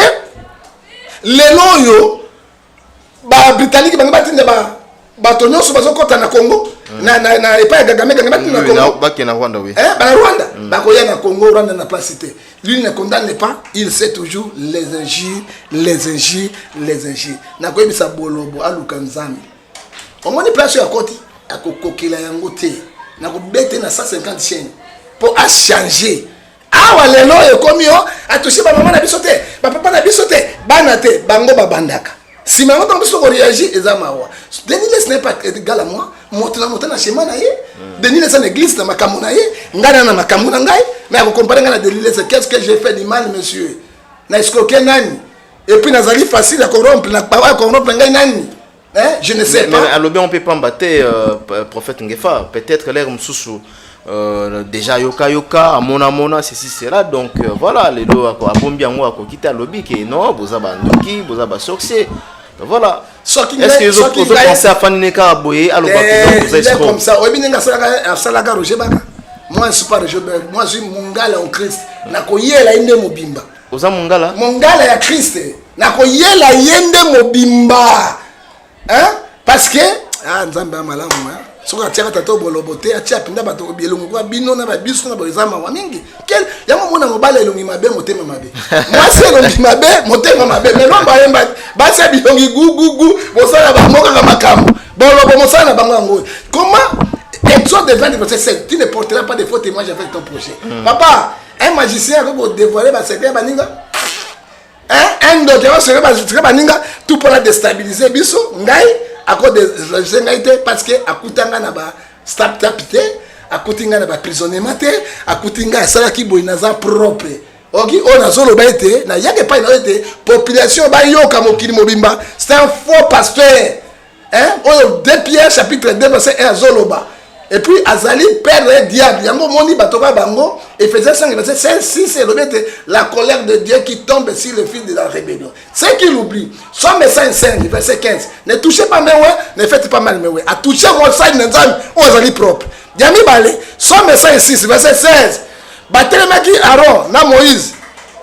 lelo yo ba britannique bango batinde bato nyonso bazokota na Congo na epa Kagame batina Congo baki na Rwanda oui ba Rwanda bakoya na Congo Rwanda na place cité lui ne condamne pas il sait toujours les injures na koyebisa bolobo aluka nzambe. On m'a dit place à côté, à kokokela yango te, na ko bete na 150 chaînes pour a changer. Ah wa lelo e komi o atushi ba maman na bisote, ba papa na bisote, bana te, bango ba bandaka. Si maman dans biso ko réagir ezamawa. Denis ce n'est pas égal à moi, monte na chemin na ye. Denis c'est l'église na makamu na ye, ngana na makamu na ngai, mais ko comparer ngana Denis qu'est-ce que j'ai fait du mal monsieur? Na escroquer nani? Et puis nazali facile à corrompre, na pa corrompre ngai nani? Je ne sais pas. Mais on peut pas embattre prophète Ngefa. Peut-être l'air moussou déjà yoka amona ceci cela donc voilà les lois à combien moi à quitter lobby qui non vous avez ndoki vous avez sorcier voilà. Est-ce que vous pensez à Fanineka Aboye à l'objet comme ça oui bien ça Roger Baka moi je suis pas Roger Baka moi je suis mongala en Christ na koyela inde mobimba oza mongala ya Christ na koyela yende mobimba. Hein? Parce que nzambe malamu soka tiaka tato bolobote atia pinda bato bielungu kwa bino na babiso na bazama wa mingi quel yango mona mobala elongi mabe motema mabe moi c'est elongi mabe motema mabe mais non ba yemba ba se bilongi gugugu bosala ba moka ka makambo bolobo mosala na bango ngo comment Exode 20 verset 7 tu ne porteras pas de faux témoignages avec ton projet. Papa un magicien va dévoiler ba secret baninga un docteur serait baninga tout pour la déstabiliser biso ngai à cause de ngaité parce que akutanga na ba stapte akutinga na ba prisonnier te akutinga sala ki boinaza propre oki ona zolo ba été na yake pa ina été population ba yoka mokili mobimba c'est un faux pasteur oyo 2 Pierre chapitre 2 verset 1 zoloba. Et puis Azali père le diable yango moni batoka bango Ephésiens 5 verset 5 6 c'est la colère de Dieu qui tombe sur le fils de la rébellion. C'est qu'il oublie. Somme 5 verset 15. Ne touchez pas mes ouais, ne faites pas mal mes ouais. À toucher moi ça ne nzam ou Azali propre. Yami balé. Somme 6 verset 16. Batele maki Aaron na Moïse.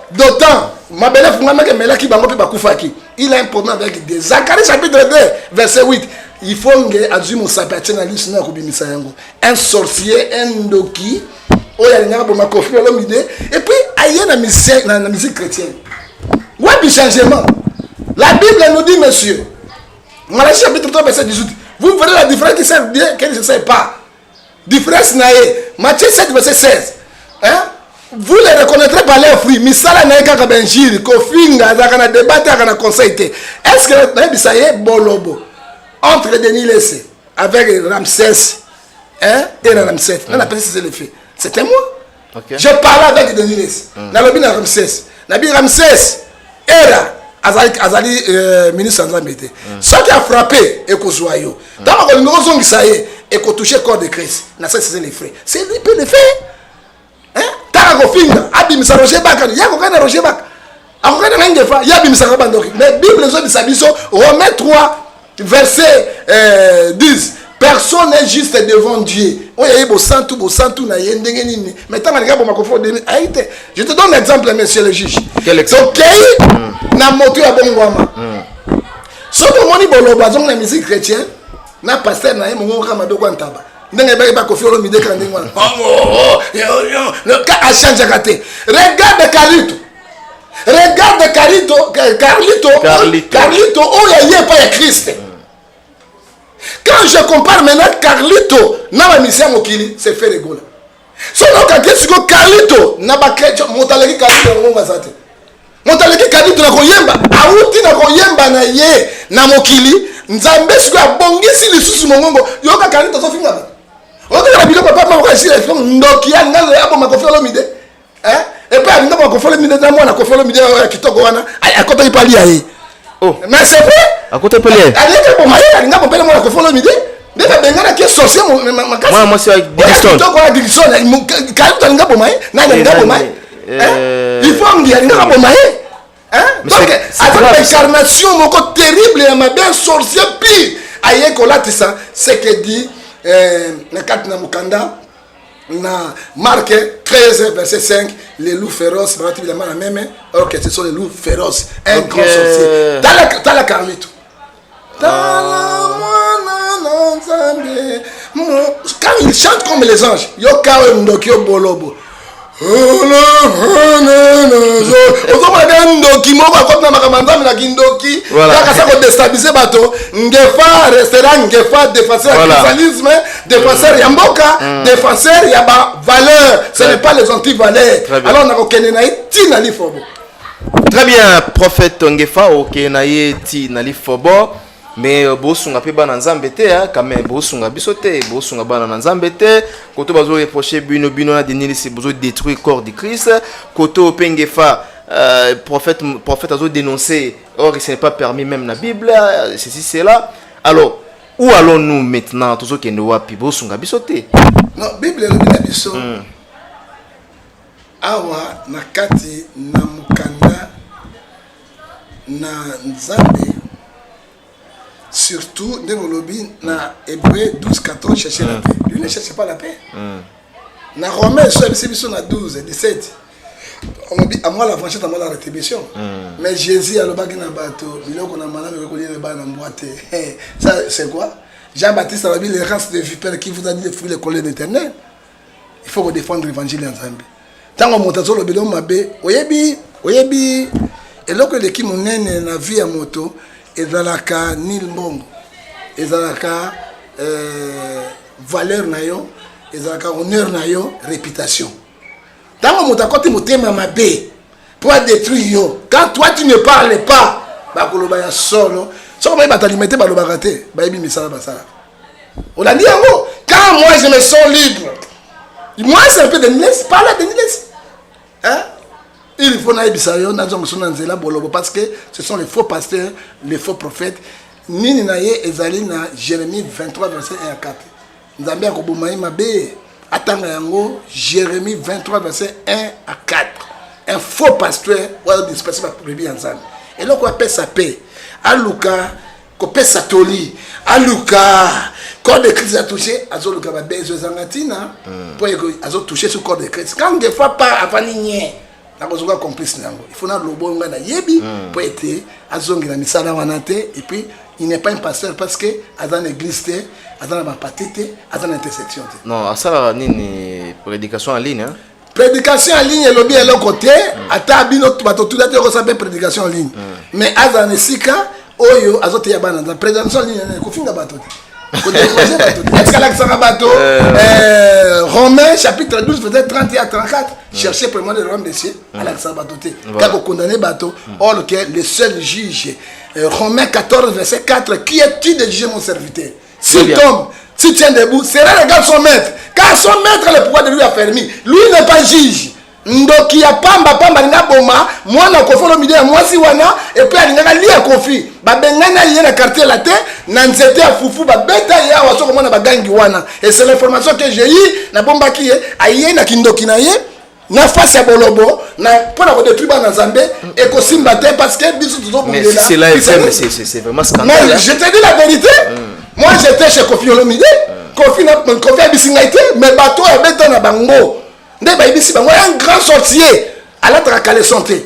D'autant ma belle fungama ke melaki bango pe bakufaki. Il a un problème avec Dieu. Zacharie chapitre 2 verset 8. Il faut que Azumo s'appelle na liste na kubimisa yango. Un sorcier, un ndoki, oya nga bo makofi l'homme idée et puis aïe na musique chrétienne. Ouais du changement. La Bible nous dit monsieur. Malachie chapitre 3 verset 18. Vous verrez la différence qui sert bien, qui ne sert pas. Différence naé. Matthieu 7 verset 16. Hein? vous les reconnaîtrez par leurs fruits. Misala na eka kabenjiri, kofinga, zakana débattre, zakana conseil. Est-ce que ça y est bolobo entre Denis Lessé avec Ramsès et Ramsès? On appelle ça c'est le fait. C'était moi. Okay. Je parlais avec Denis Lessé. Nalobi na Ramsès. Nabi Ramsès era azali ministre en Zambie. Ce qui a frappé et qu'on soit yo. Dans le nouveau ça y est et qu'on touche le corps de Christ. Na ça c'est les frais. C'est lui qui peut le faire. Gofinga abimisa Roger Baka ya kokana Roger Baka akokana ngefa ya abimisa kabandoki mais Bible zo bisabiso Romains 3 verset 10 personne n'est juste devant Dieu. Oya bo santu na yendenge nini mais tanga ngabo makofo de aite. Je te donne l'exemple monsieur le juge. Quel exemple? OK na moto ya bongwama soto moni boloba zonga musique chrétienne na pasteur na yemongo kama doko ntaba ndenge ba kofiolo mideka ndengwa a changé gâté. Regarde Carlito oh il y a pas Christ. Quand je compare maintenant Carlito na ba mission mokili c'est fait rigoler. Sono ka kesiko Carlito na ba chrétien montaleki Carlito ngomba sate. Montaleki Carlito na koyemba auti na koyemba na ye na mokili nzambe siko abongisi lisusu mongongo yoka Carlito so finga. On a dit que papa m'a dit que ndoki ya ngalo ya bo makofelo mide et pas ndako makofelo mide na mwana kofelo mide ya kitoko wana akota ipali ya ye mais c'est vrai akota ipali aleka bo maye alinga bo pele mwana kofelo mide ndeka bengana ke sorcier makasi moi c'est Dixon kitoko ya Dixon kalito alinga bo maye na alinga bo maye il faut ngi alinga bo maye donc avec incarnation moko terrible ya mabe sorcier pire aye kolatisa c'est que dit na kati na mukanda na Marc 13 verset 5 les loups féroces relativement la même alors que ce sont les loups féroces un grand sorcier t'as la Carlito quand il chante comme les anges yo kawe ndokyo bolobo ndoki moko akotna makamanda na kindoki kaka ça ko déstabiliser bato ngefa restaurant ngefa défenseur du christianisme défenseur ya mboka défenseur ya ba valeur ce n'est pas les anti-valeurs alors na ko kenena ti na lifobo. Très bien prophète ngefa o kenaye ti na lifobo mais bosunga pe bana nzambe te quand même bosunga bisote bosunga bana nzambe te koto bazo reprocher bino na Denis bozo détruire corps de Christ koto pengefa prophète azo dénoncer or ce n'est pas permis même na Bible ceci c'est là alors où allons-nous maintenant tozo kende wapi bosunga bisote non Bible le biso awa na kati na mukanda na nzambe. Surtout, dans le lobby, dans Hébreu 12-14, chercher la paix. Lui ne cherche pas la paix. Dans Romains, c'est na 12 et 17. On dit à moi la franchise, à moi la rétribution. Mais Jésus a le bac dans le bateau. Il a qu'on a malade, il a qu'on a le bac dans le boîte. Ça, c'est quoi? Jean-Baptiste a dit les races de vipères qui vous a dit de fuir les collègues d'éternel. Il faut défendre l'évangile ensemble. Tant qu'on monte sur le bidon, oyebi, et là que l'équipe monnaie na vie à moto. Ezalaka nil mbongo ezalaka valeur na yo ezalaka honneur na yo réputation tango motakoti motema mabe pour détruire yo quand toi tu ne parles pas bakoloba ya solo soko ba batalimete balobaka te bayebi misala basala on a dit yango quand moi je me sens libre moi c'est un peu de laisse parler de laisse il faut parce que ce sont les faux pasteurs, les faux prophètes. Nini naye ezali na Jérémie 23 verset 1 à 4. Nzambe akoboma mabe atanga yango Jérémie 23 verset 1 à 4. Un faux pasteur va disperser ma brebis ensemble. Et là on appelle sa paix. Aluka kopé satoli. Aluka corps de Christ a touché azoluka ba bezo zangatina pour azo toucher sur corps de Christ. Quand des fois pas avanigné complice il faut na lobo ngana yebi pour être azongi na misala wanate et puis il n'est pas un pasteur parce que dans l'église dans la patite dans l'intersection non ça nini prédication en ligne prédication en ligne lobby est l'autre côté ata bino bato tout date ko sabe prédication en ligne mais azana sika oyo azote ya bana prédication en ligne ko finga bato Est-ce qu'elle a que ça bateau Romains chapitre 12 verset 30 à 34 cherchez premièrement le royaume des cieux à la bateau car vous condamnez bateau or que le seul juge Romains 14 verset 4 qui est-tu de juger mon serviteur s'il tombe s'il tient debout sera le gars son maître car son maître le pouvoir de lui a permis lui n'est pas juge ndoki ya pamba linga boma mwana kofolo midea mwasi wana et puis alinga lia kofi babengana yé na quartier la te na nzete ya fufu babeta ya wasoko mwana bagangi wana et c'est l'information que j'ai eu na bomba ki aye na kindoki na ye na face ya bolobo na pona ko détruire na Nzambe et ko simba te parce que biso tuzo mais si c'est là c'est vraiment scandaleux. Mais je te dis la vérité moi j'étais chez Kofi Olomide Kofi a bisingaité mais bateau ya beta na bango un grand sorcier à la tracale santé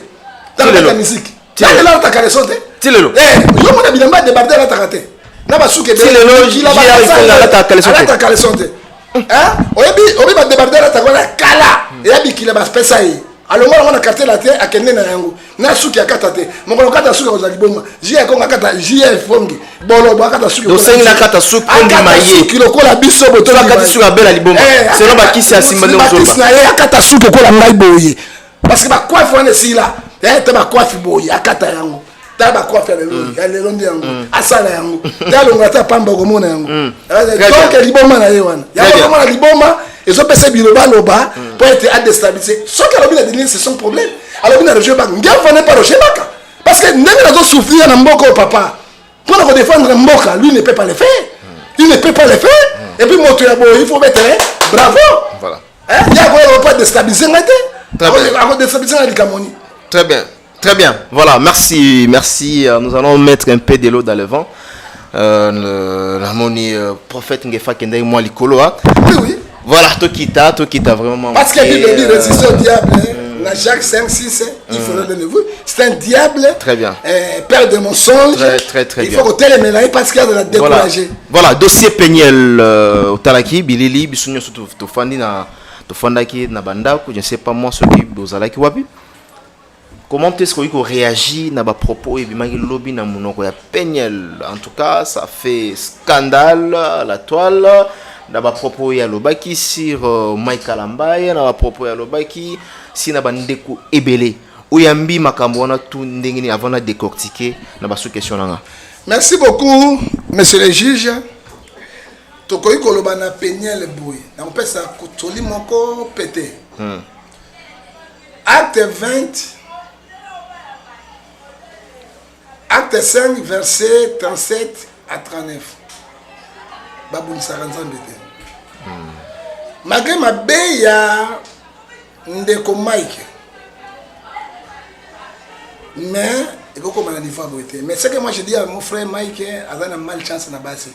dans la musique. Tu as la tracale santé. Tu le lo. Yo mon habile m'a débardé la tracate. Na ba souke be. Tu le lo ji la tracale santé. La tracale santé. Hein? Obi ba débardé la tracale kala. Et abi ki la ba pesa yi. Alors moi on a carté la terre akende na yango. Na souke akata te. Mon ko kata souke ozali bonga. Ji ya ko ngakata JF fongi. Bolo ba kata souke. Do sengi na kata souke ondi maye. Ki lo ko la biso boto la kata souke abela libomba. C'est non ba kisi asimba no zoba. Na ye akata souke ko la ngai boye. Parce que ba coiffe on est si là. Te ba coiffe boye akata yango. Ta ba coiffe le londi yango. Asala yango. Ta lo ngata pamba ko mona yango. Donc liboma na ye wana. Ya ko mona liboma et so pese biloba loba pour être à déstabiliser. Ce que l'objet de c'est son problème. Alors bien le jeu ba ngam fane pas rocher baka. Parce que ndenge na zo souffrir na mboko papa. Pour le défendre mboka, lui ne peut pas le faire. Il ne peut pas le faire. Et puis moto ya boy, il faut mettre bravo. Voilà. Hein? Il y a pas déstabiliser ngate. Avant déstabiliser la likamoni. Très bien. Très bien. Voilà, merci. Nous allons mettre un peu de l'eau dans le vent. La moni prophète Ngefa Kende moi likoloa. Oui. Voilà, Tokita vraiment. Parce que la Bible dit résister au diable. Dans Jacques 5, 6, il faut le donner vous. C'est un diable. Très bien. Père de mensonges. Très bien. Il faut que tel est parce qu'il y a de la décourager. Voilà, dossier Peniel Otalaki, Bilili, Bisunyo Tofandi na Tofandaki na Bandaku, je ne sais pas moi ce qui Bozalaki Wabi. Comment est-ce qu'on réagit à propos et bimagi lobby na munoko ya Peniel? En tout cas, ça fait scandale à la toile. D'abord propos ya lobaki sur Mike Kalambaya, d'abord propos ya lobaki si na bandeku ebele. Oyambi makambo wana tout ndengini avant de décortiquer na ba sous question nanga. Merci beaucoup monsieur le juge. Tokoyi koloba na Peniel boy. Na mpesa kutoli moko pété. Acte 20 Acte 5 verset 37 à 39. Baboun Saranzan bete. Malgré ma beya ndeko Mike. Mais il faut qu'on ait des favorités. Mais ce que moi je dis à mon frère Mike, il a malchance na basi.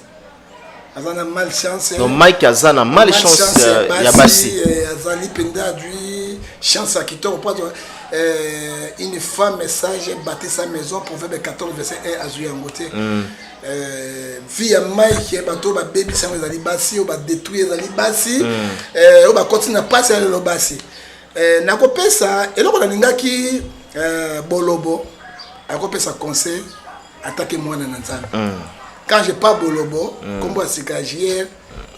Il a malchance. Donc Mike a malchance ya basi. Azali penda lui chance à quitter au point une femme message bâtit sa maison proverbe 14 verset 1 à Zuya Ngote. Via Mike bato ba baby ça les ali basi ou ba détruire les ali basi ou ba continuer passer le basi. Na ko pesa eloko na ningaki bolobo akopesa conseil attaquer moi na nzambe. Quand je pas bolobo kombo asikajier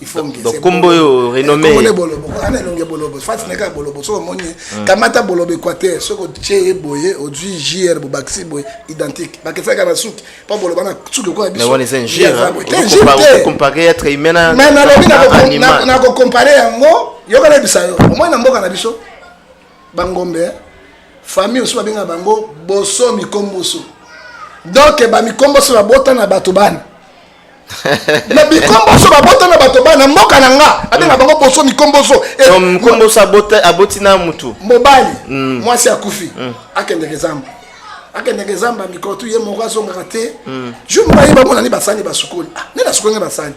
il faut ngi donc kombo yo renommé kombo bolobo ana longe bolobo fati neka bolobo so moni kamata bolobo équateur so ko tche boye odui JR bo baxi boye identique ba kesa kana suki pas bolobo na suki ko biso mais on est un JR comparer être humain na mais na lobi na ko comparer yango yo kana bisayo au moins na mboka na biso bangombe famille oso babenga bango boso mikomboso donc ba mikomboso ba bota na bato bana na mikomboso ba bota na bato bana mboka na nga abenga bango boso mikomboso et mikomboso aboti na mutu mobali mwasi akufi akende kezamba mikotu ye moko zonga te jumba yeba mona ni basani basukuli ne la sukuli basani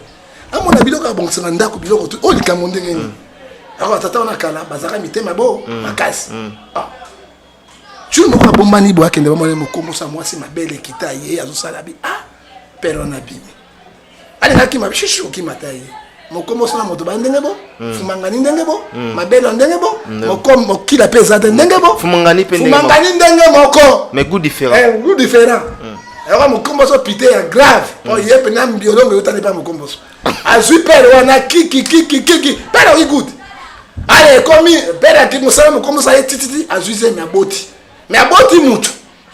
amona biloko abongisa ndako biloko tu olika mondenge ni ako tata ona kala bazaka mitema bo makasi tu moko abombani bo akende bamone mokombo sa mwasi mabele kita ye azosala bi pero na bibi ali ngaki mabishishu kimata ye mokombo sa moto ba ndenge bo fumangani ndenge bo mabele ndenge bo mokombo kila pesa ndenge bo fumangani pe ndenge moko mais goût différent Alors mon comboso pité est grave. Oh il est penam biolong mais autant n'est pas mon comboso. Azui père wana kiki. Père oui good. Allez comme père qui musala mon comboso est titi azui ze mais aboti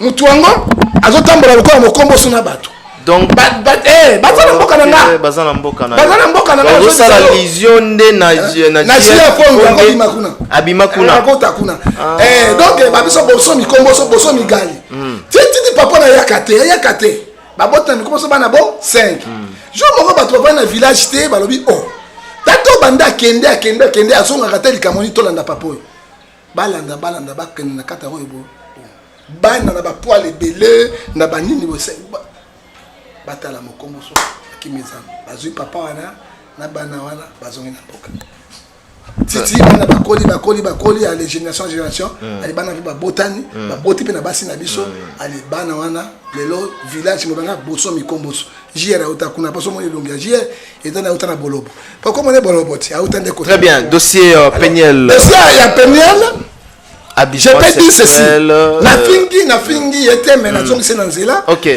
mutu wango azotambola lokola mon comboso na bato. Donc bazana mboka na nga. Bazana mboka na nga. Vous ça la vision de na chia fonga abima kuna. Akota kuna. Donc babiso boso mi comboso boso mi gali. Titi papa na yakate. Babota mi comboso bana bo 5. Jo moko bato ba na village te balobi oh. Tato banda kende azonga kateli kamoni tolanda papoyo. Balanda bakende na kata royo. Bana na ba poil ebele na banini bo batala mokomboso akimizana bazui papa wana na bana wana bazongi na mboka titi bana bakoli à les génération ali bana ba botani ba boti pe na basi na biso ali bana wana lelo village mobanga boso mikomboso jiera utakuna paso mo elongia jiera etana utana bolobo pa comment on est bolobo ti autant de côté. Très bien, dossier Peniel. Dossier ya Peniel. Je peux dire ceci. Na fingi était mais na zongi c'est dans zela. OK.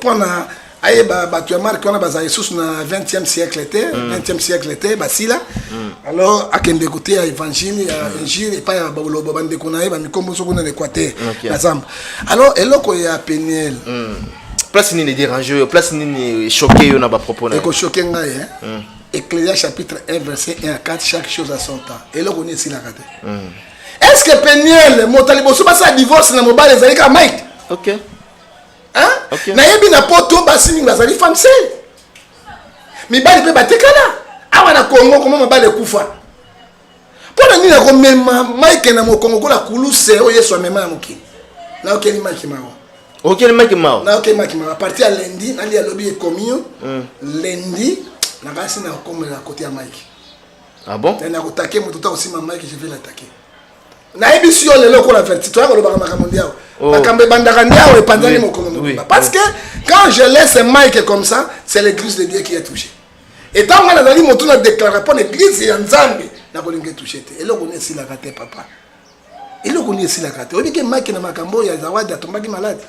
Pendant aye tu as marqué on a basé sous na 20e siècle était 20e siècle était basila alors akende écouter évangile injile et pas bolobo bande konaye ba mikombo soko na Équateur ensemble alors eloko ya Peniel place ni déranger place ni choquer yo na ba propos na ko choquer ngai Ecclésiaste chapitre 1 verset 1 à 4 chaque chose a son temps eloko ni si la kate est-ce que Peniel motaliboso ba sa divorce na mobile ezali ka Mike OK. Hein? Okay. Na yebi na poto basi mingi bazali femme seule. Mibali pe batekala. Awa na Congo comment mabale kufa. Pona nini ko mema Mike na mo Congo ko la kuluse o Yesu amema ya mukini. Na okeli Mike mao. Okeli Mike mao. Na okeli Mike mao. À partir de lundi, na li alobi communion. Lundi na basi na komela à côté ya Mike. Ah bon? Na ko taquer mo tota aussi Mike je vais l'attaquer. Na yebi si on lelo ko la vertu. Toi ko lo ba makambo parce que quand je laisse Mike comme ça, c'est l'église de Dieu qui est touchée. Et tant que nous avons déclaré pour l'église et Nzambe, nous avons touché. Et là, on est ici la raté, papa. Et là, on est ici la raté. On dit que Mike n'a pas cambo, il y a Zawad, il y a tombé malade.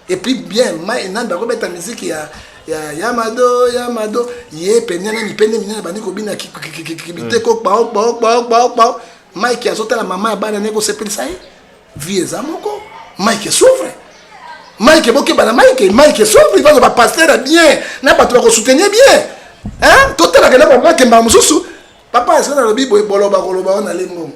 Et puis bien, Mike n'a pas remis ta musique, il y a Yamado, il y a Peniel, il y a Peniel, il y a Peniel, Mike a sauté la maman, il y a Peniel, vie ezamoko Mike souffre Mike boke bana Mike souffre il va pas passer bien na pas trop soutenir bien hein tout la kena papa kemba mususu papa est na lobi boloba on lengo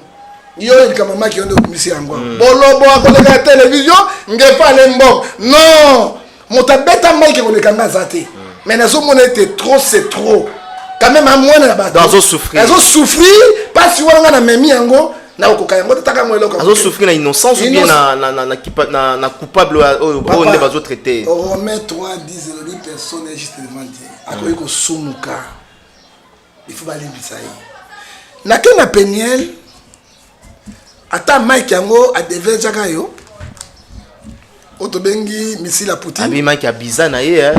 yo il kama Mike on de misi yango bolobo ko la télévision ngefa lembo non motabeta Mike ko le kanga zate mais nazo monete trop c'est trop quand même à moi na ba dans souffrir pas si on na memi yango na okoka yango taka mwelo ko souffrir na innocence ou bien na coupable au ne bazo traiter Romains 3:10 le personne est juste devant Dieu akoyi ko sumuka il faut bali bisayi na kena Peniel ata Mike yango a devait jaka yo otobengi misila Poutine abi Mike a bizana ye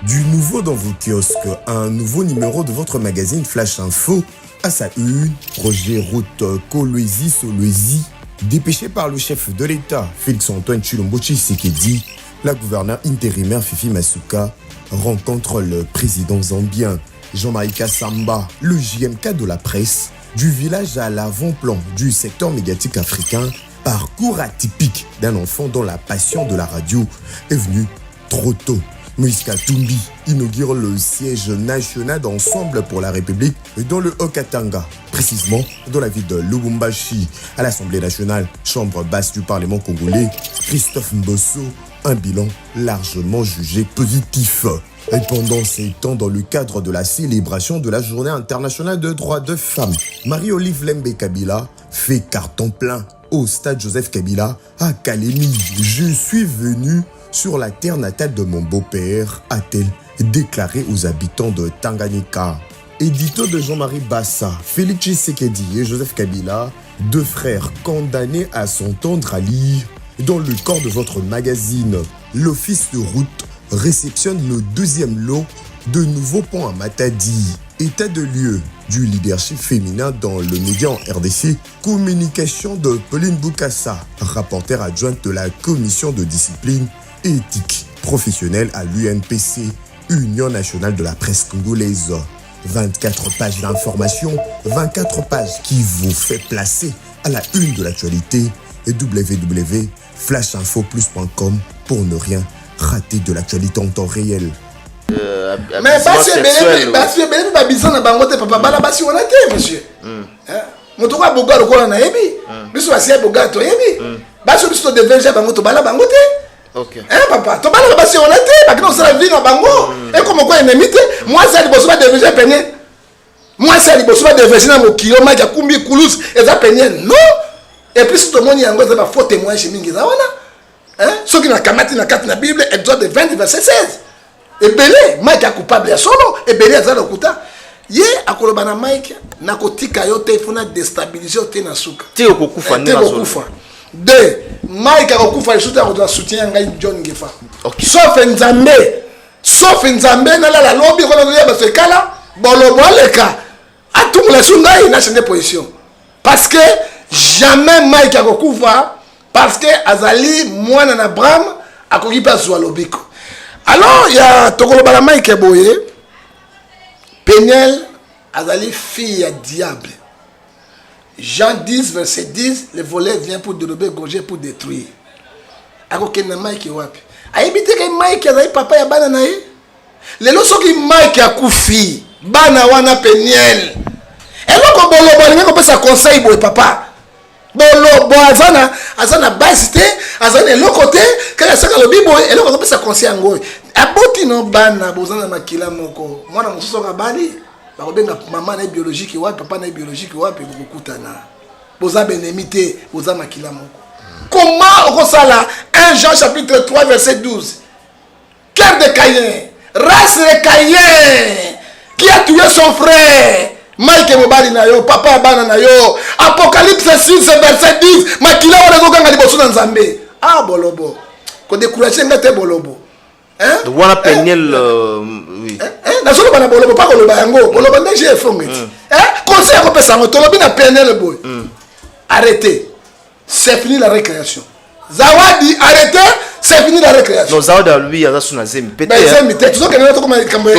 Du nouveau dans vos kiosques, un nouveau numéro de votre magazine Flash Info. À sa une, Roger Route Kolwezi Solwezi, dépêché par le chef de l'État, Félix-Antoine Tshilombo Tshisekedi, la gouverneure intérimaire Fifi Masuka rencontre le président zambien Jean-Marie Kassamba, le JMK de la presse, du village à l'avant-plan du secteur médiatique africain, parcours atypique d'un enfant dont la passion de la radio est venue trop tôt. Moïse Katumbi inaugure le siège national d'Ensemble pour la République dans le Haut-Katanga, précisément dans la ville de Lubumbashi. À l'Assemblée nationale, chambre basse du Parlement congolais, Christophe Mbosso, un bilan largement jugé positif. Et pendant ces temps, dans le cadre de la célébration de la Journée internationale de droits de femmes, Marie-Olive Lembe Kabila fait carton plein au stade Joseph Kabila à Kalemi. Je suis venu sur la terre natale de mon beau-père, a-t-elle déclaré aux habitants de Tanganyika. Édito de Jean-Marie Bassa, Félix Tshisekedi et Joseph Kabila, deux frères condamnés à s'entendre à lire. Dans le corps de votre magazine, l'Office de route réceptionne le deuxième lot de nouveaux ponts à Matadi. État de lieu, du leadership féminin dans le média en RDC. Communication de Pauline Boukassa, rapporteure adjointe de la commission de discipline et éthique professionnelle à l'UNPC, Union nationale de la presse congolaise. 24 pages d'information, 24 pages qui vous fait placer à la une de l'actualité et www.flashinfoplus.com pour ne rien rater de l'actualité en temps réel. Mais parce que babisa na bango te papa bala basi wana te monsieur. Moto kwa boga lokola na yebi. Biso basi boga to yebi. Basi biso de verge bango to bala bango te. OK. Papa, to bala basi wana te, ba kino sala vie na bango. Et comme quoi ennemi te, moi ça liboso ba de verge peigné. Moi ça liboso ba de verge na mokilo ma kumbi kulus eza peigné. Non. Et puis tout le monde yango za ba faux témoin chez mingi za wana. Ceux qui na kamati na 4 na Bible, Exode 20 verset 16. Ebele Mike a coupable ya solo ebele azala kuta ye akoloba na Mike na kotika yo te funa déstabiliser te na suka te okokufa te okokufa de Mike akokufa lisuta ko soutien ngai John Ngefa sauf nzambe na la lobby ko na ba se kala bolobo leka atumula sungai na changer position parce que jamais Mike akokufa parce que azali mwana na Abraham akokipa zwa lobiko. Alors, il y a Tokolo Mike Boye, Peniel, Azali, fille à diable. Jean 10, verset 10, le volet vient pour dérober, gorger, pour détruire. Alors, il y a Mike Wapi. Aïbite que Mike Azali, papa, ya banana. Les lots qui Mike a koufi, bana wana Peniel. Et là, quand on peut sa conseil, papa. Bolo azana basité azana lokote kala saka lobibo eloko kopesa conseil ngoy aboti no bana bozana makila moko mwana mususu ka bali ba kobenga mama na biologique wapi papa na biologique wapi kokutana boza benemité boza makila moko. Comment okosala 1 Jean chapitre 3 verset 12 cœur de Caïn, race de Caïn qui a tué son frère. Mike mobali na yo, papa bana na yo. Apocalypse 6 verset 10. Makila wana zokanga liboso na Nzambe. Ah bolobo. Ko décourager ngate bolobo. Donc wana Peniel oui. Na solo bana bolobo pa koloba yango. Bolobo ndeje efongeti. Conseil ko pesa ngoto lobi na Peniel boy. Arrêtez. C'est fini la récréation. Zawadi arrêtez, c'est fini la récréation. Non Zawadi lui aza suna zemi. Peut-être. Zemi te. Tu sais que na to comme kambo.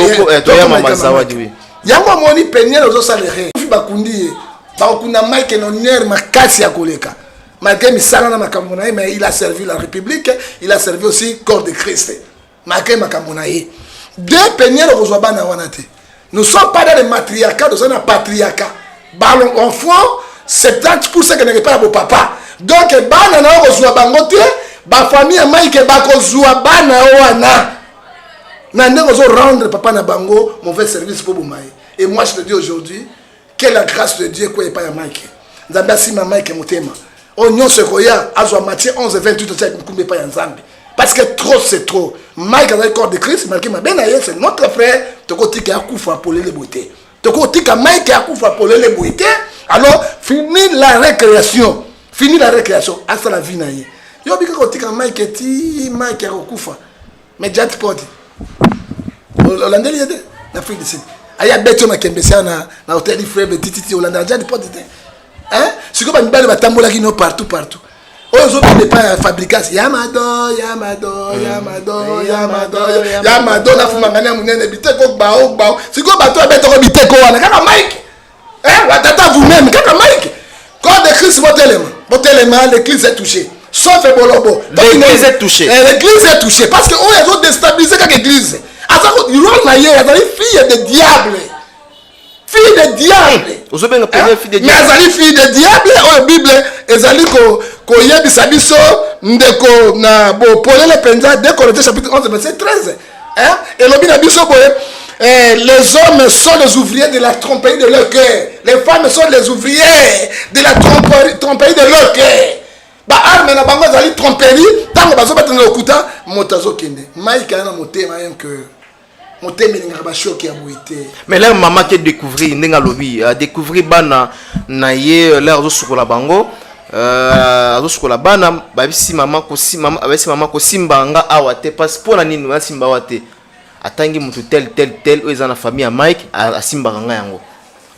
To ya mama Zawadi oui. Yango moni Peniel ozo salere bakundi bakunda Mike Nonier makasi ya koleka malgré misala na makambo na mais il a servi la République, il a servi aussi corps de Christ malgré makambo na ye de Peniel ozo bana wana te. Nous sommes pas dans le matriarcat, nous sommes dans le patriarcat. Ballon enfant 70% que n'est pas pour papa. Donc bana na ozo bango te ba famille Mike ba kozwa bana wana. Nandé ozo rendre papa na bango mauvais service pour Boumaï. Et moi je te dis aujourd'hui que la grâce de Dieu quoi est pas à Mike. Nzambe asima Mike motema. Onyo sekoya azwa Matthieu 11:28 ça kumbe pas Nzambe. Parce que trop c'est trop. Mike a le corps de Christ malgré ma benaye c'est notre frère tokotika akufa pour les beautés. Tokotika Mike akufa pour les beautés. Alors fini la récréation. Fini la récréation hasta la vie naye. Yo bika kotika Mike ti Mike akufa. Mais jati poti. Holandais lié l'Afrique du Sud. Aya beto na kembesa na hôtel frère titi Holandais déjà porte hein ce que ba mbele batambola ki no partout ozo ne pas fabrication Yamado na fumangana munene biteko bao ce que bato beto ko biteko wana kaka Mike watata vous-même kaka Mike corps de Christ votre élément l'église est touchée sauf Bolobo l'église est touchée parce que on a déstabilisé quelque église. Il a fille de diable. Fille de diable. Mais elle fille de diable. La Bible, elle a dit que Yebisabiso, Ndeko, na Pole le Penza, 2 Corinthiens chapitre 11, verset 13. Et le Bible les hommes sont les ouvriers de la tromperie de leur cœur. Les femmes sont les ouvriers de la tromperie de leur cœur. Arme na bango zali tromperie tango bazo batana lokuta motazo kende Mike ana motema un que motema ninga ba choc ya boité. Mais là maman qui découvrir ninga lobi a découvrir bana na ye l'air zo sukola bango azo sukola bana babisi maman ko simba nga awate parce pour na nini na simba wate atangi mutu tel ezana famille ya Mike a simba nga yango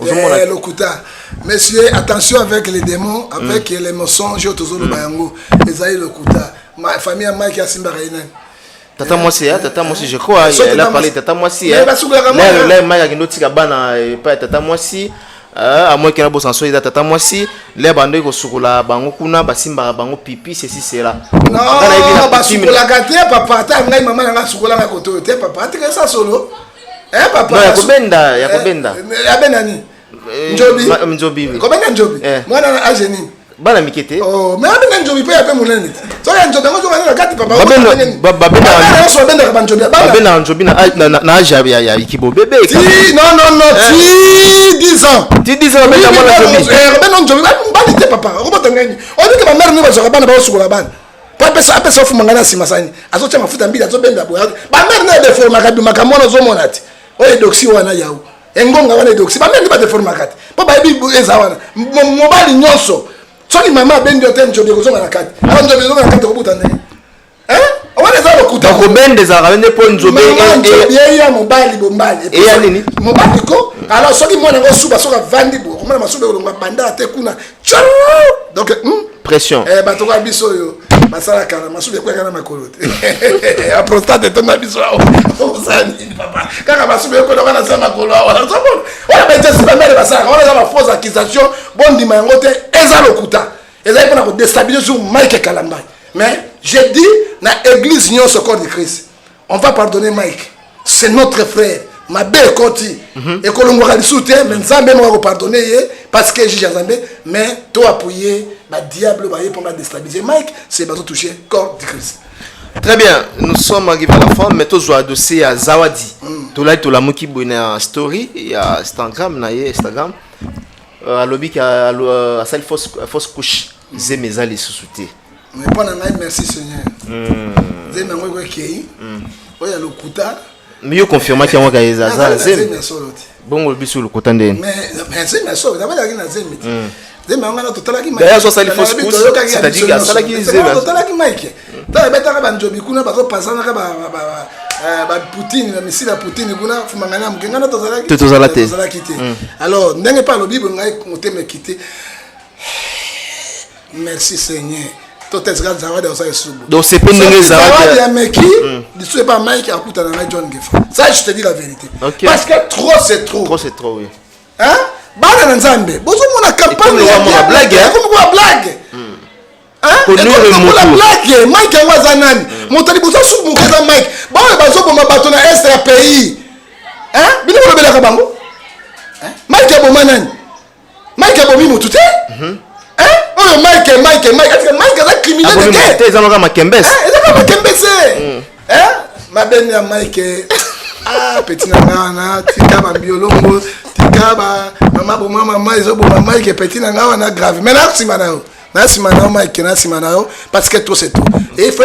Le Kuta. Monsieur, attention avec les démons, avec les mensonges, le bayango. Les aïe le Kuta. Ma famille a Mike à Simbarainan. Tata Mwasi, je crois, elle a parlé de Tata Mwasi. Là, Mike a une autre cabane, pas Tata Mwasi. À moins qu'il y ait un beau sens, il y a Tata Mwasi. Les bandes qui sont là, bango kuna, basimba, bango pipi, ceci, cela. Non, basukula gâté, papa, ta ngai maman nga sukula nga koto, te papa, tu ça solo. Hein papa? Non, yakobenda. Yabenani. Njobi. Njobi. Kobenda Njobi. Moi na ageni. Bana mikete. Oh, mais abena Njobi pe ya pe munene. So ya Njobi ngo na gâté papa. Babena Njobi na âge ya ikibo bébé. Non, ti 10 ans. Ti 10 ans babena mwana Njobi. Babena Njobi ba te papa. Robota ngani. On dit que ma mère ne va pas bana ba sukula bana. Apesa fumangana simasani azocha mafuta mbili azobenda boya ba mère na deforma kabi makamona zomona ati oye doxi wana yawo engonga wana doxi ba mère ba deforma kati pa ba bi eza wana mobali nyonso soni mama bendi hotel Njobi kozonga na kati alors Njobi kozonga na kati kobuta ndenge wana za lokuta ko bende za rabende po Njobi e ya mobali bombali e ya nini mobali ko alors soki mwana ngo suba soka vandi bo komana masube olonga banda te kuna donc pression bato kwa biso yo masala kana masube kwa kana makolo te a prostate to na biso osani papa kaka masube ko na kana sama makolo wala sobona wala bete sipa mele basala wala za fausse accusation bondi mango te eza lokuta eza ipona ko déstabiliser sur Mike Kalamba mais j'ai dit na église nyonso corps de Christ on va pardonner Mike c'est notre frère ma belle Koti et kolongo ka lisute mais nzambe mo ko pardonner parce que j'ai Nzambe mais toi appuyer ba diable ba pour la déstabiliser Mike c'est pas toucher corps de Christ. Très bien, nous sommes arrivés à la fin mais tous au dossier à Zawadi. Tout là tout la moki bonne story il y a Instagram à lobby qui a à celle fausse couche zemeza les sous-souté. Mais bon merci Seigneur. Zema ngwe kwa kei. Oya lokuta mais yo confirma qu'il y a un gars bon le bisu le côté ndene mais c'est mais ça vous avez la gina zemi zemi on a total qui d'ailleurs ça ça les fausses couches c'est-à-dire que ça qui zemi total qui Mike ta beta ka Njobi kuna ba ko pasana ka ba Poutine na missile à Poutine kuna fumangana mkengana tozala kite alors ndenge pas le bible ngai moteme kite merci Seigneur. Donc c'est pas une Zawadi ya meki, dis pas Mike à kuta na John Gefa. Ça je te dis la vérité. Okay. Parce que trop c'est trop. Trop c'est trop oui. Hein? Bana na Nzambe. Bozo mona campagne ya blague. Comme quoi blague. Hein? Pour la blague, Mike wazanani. Montali bozo sou mukeza Mike. Ba bazo ko mabato na est ya pays. Hein? Bino ko bela ka bango. Hein? Mike abomanani. Mike abomi mututé. Oh Mike, est-ce que Mike est un criminel de guerre? Ils ont Makembes. Ma belle Mike. Ah, petit nana, tikaba biolongo, tikaba maman, ils ont Mike petit nana grave. Mais là, c'est maintenant Mike, parce que tout c'est tout. Et il faut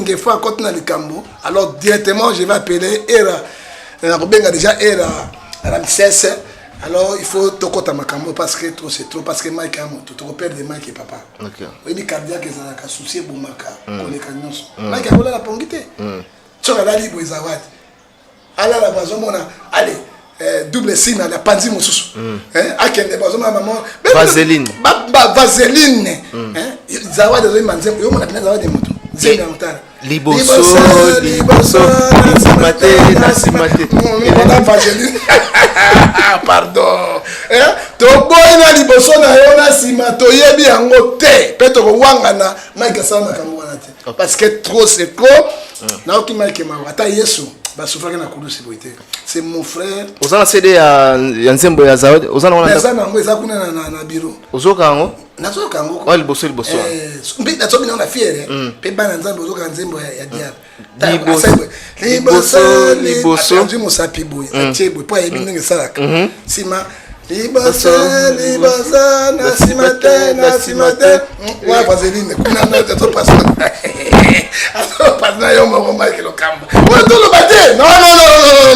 que fois quand on a le cambo. Alors directement, je vais appeler Era. Déjà Era Ramsès. Alors il faut tokota makambo parce que trop c'est trop parce que Mike a moto tu repères de Mike et papa. OK. Oui cardiaque ça ka souci bomaka koleka nyonso. Mike a kola la pongité. Tsoka la libo Zawadi. Ala la bazomona allez double signe la panzi mususu. Akende bazoma maman Vaseline. Vaseline. Zawadi zo manzembo yo mona pena Zawadi moto. Zena mutara. Liboso nasimate on Vaseline. Pardon. To boy na liboso na yo na sima to yebi yango te. Peto ko wanga na Mike sana kambo na te. Parce que trop c'est trop. Na oki Mike ma ata Yesu ba souffrir na kulusi boité. C'est mon frère. Ozana CD ya nzembo ya Zawadi. Ozana wana. Ozana ngo ezakuna na bureau. Ozoka ngo? Nazoka ngo. Wa liboso. Mbi na tobi na fiere. Pe bana nzambo ozoka nzembo ya diable. Liboso. Atanji mosapi boy. Achebo po yebi ndenge salaka. Sima liboso nasimate. Wa Vaseline kuna na to passe. Alors pas na yo mo Mike lo kamba. Wa to lo bate.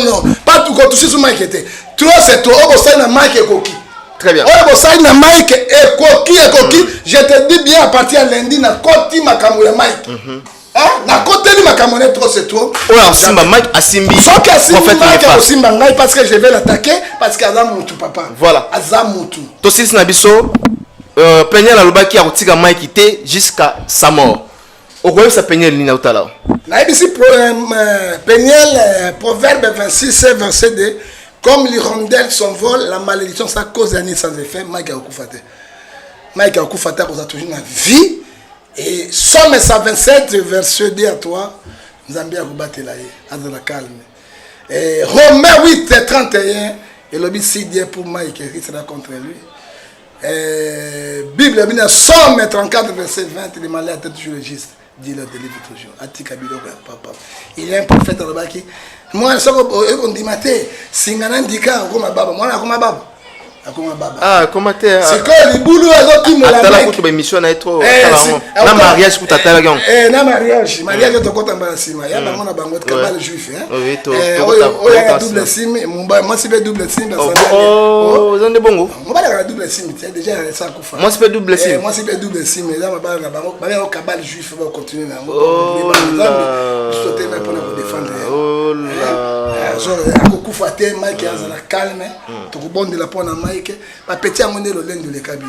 Non. Pas tout quand toucher sur Mike était. Trop c'est trop. On va na Mike et Koki. Très bien. On va ça na Mike et Koki. Je te dis bien à partir de lundi na Koti makambo ya Mike. Na côté de ma camonette trop c'est trop. Oh, Simba Mike Asimbi. Sans que Simba Mike parce que je vais l'attaquer parce qu'Azam Moutou papa. Voilà. Azam Moutou. Tosis Nabiso, Peignel Alobaki a Otiga Mike était jusqu'à sa mort. Au quoi ça Peignel Nina Outala? Naïbisi Peignel, Proverbe 26, verset 2. Comme l'hirondelle s'envole, la malédiction ça cause d'années sans effet. Mike a Okufate. Mike a Okufate a toujours la vie. Et Somme 127, verset 2 à 3, Zambia Roubatelaye, Azala calme. Et Romains 8, 31, et le si Dieu pour Mike, qui sera contre lui. Bible, Somme 34, verset 20, il est malade à tête toujours juste. Dis-le, délivre toujours. Atika Bilo, papa. Il y a un prophète dans le baki. Moi, on dit maté, Singana Dika, Roma Baba, moi, Roma Baba. Ah, comment t'es? C'est quoi les boulots à l'autre qui me l'a dit? Tu émission na trop. Na mariage pour tata la na mariage to kota mbala sima. Ya bango na bango kabal juif hein. Oui, to. Oya double sim, moi c'est double sim dans ça. Oh, vous en bongo. Moi la double sim, déjà ça kufa. Moi c'est double sim. Moi c'est double sim, mais là ba na bango, ba au kabal juif va continuer na. Oh. Je souhaitais même pour nous défendre. Oh là. Genre akufa te Mike azala calme. To rebondir la pona Mike, ba petit amone le lend de les cabines.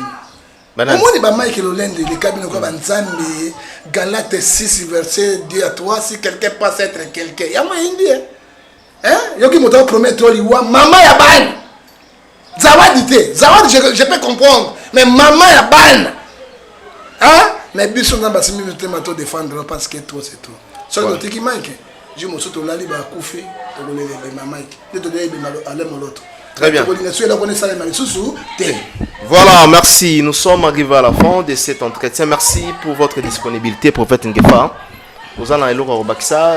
Omoni ba Mike le lend de les cabines ko ba nzambe Galates 6 verset 2 à 3 si quelqu'un passe être quelqu'un. Ya moi indi hein? Yoki moto promettre liwa maman ya ban. Zawadi te. Zawadi je peux comprendre, mais maman ya ban. Hein? Mais biso na ba simi te mato défendre parce que toi c'est tout. Sur le tiki Mike, je me soto lali ba kufi to le maman Mike. Ne te donner aller mon l'autre. Très bien. Voilà, merci. Nous sommes arrivés à la fin de cet entretien. Merci pour votre disponibilité, prophète Ngefa. Vous en avez le Robaksa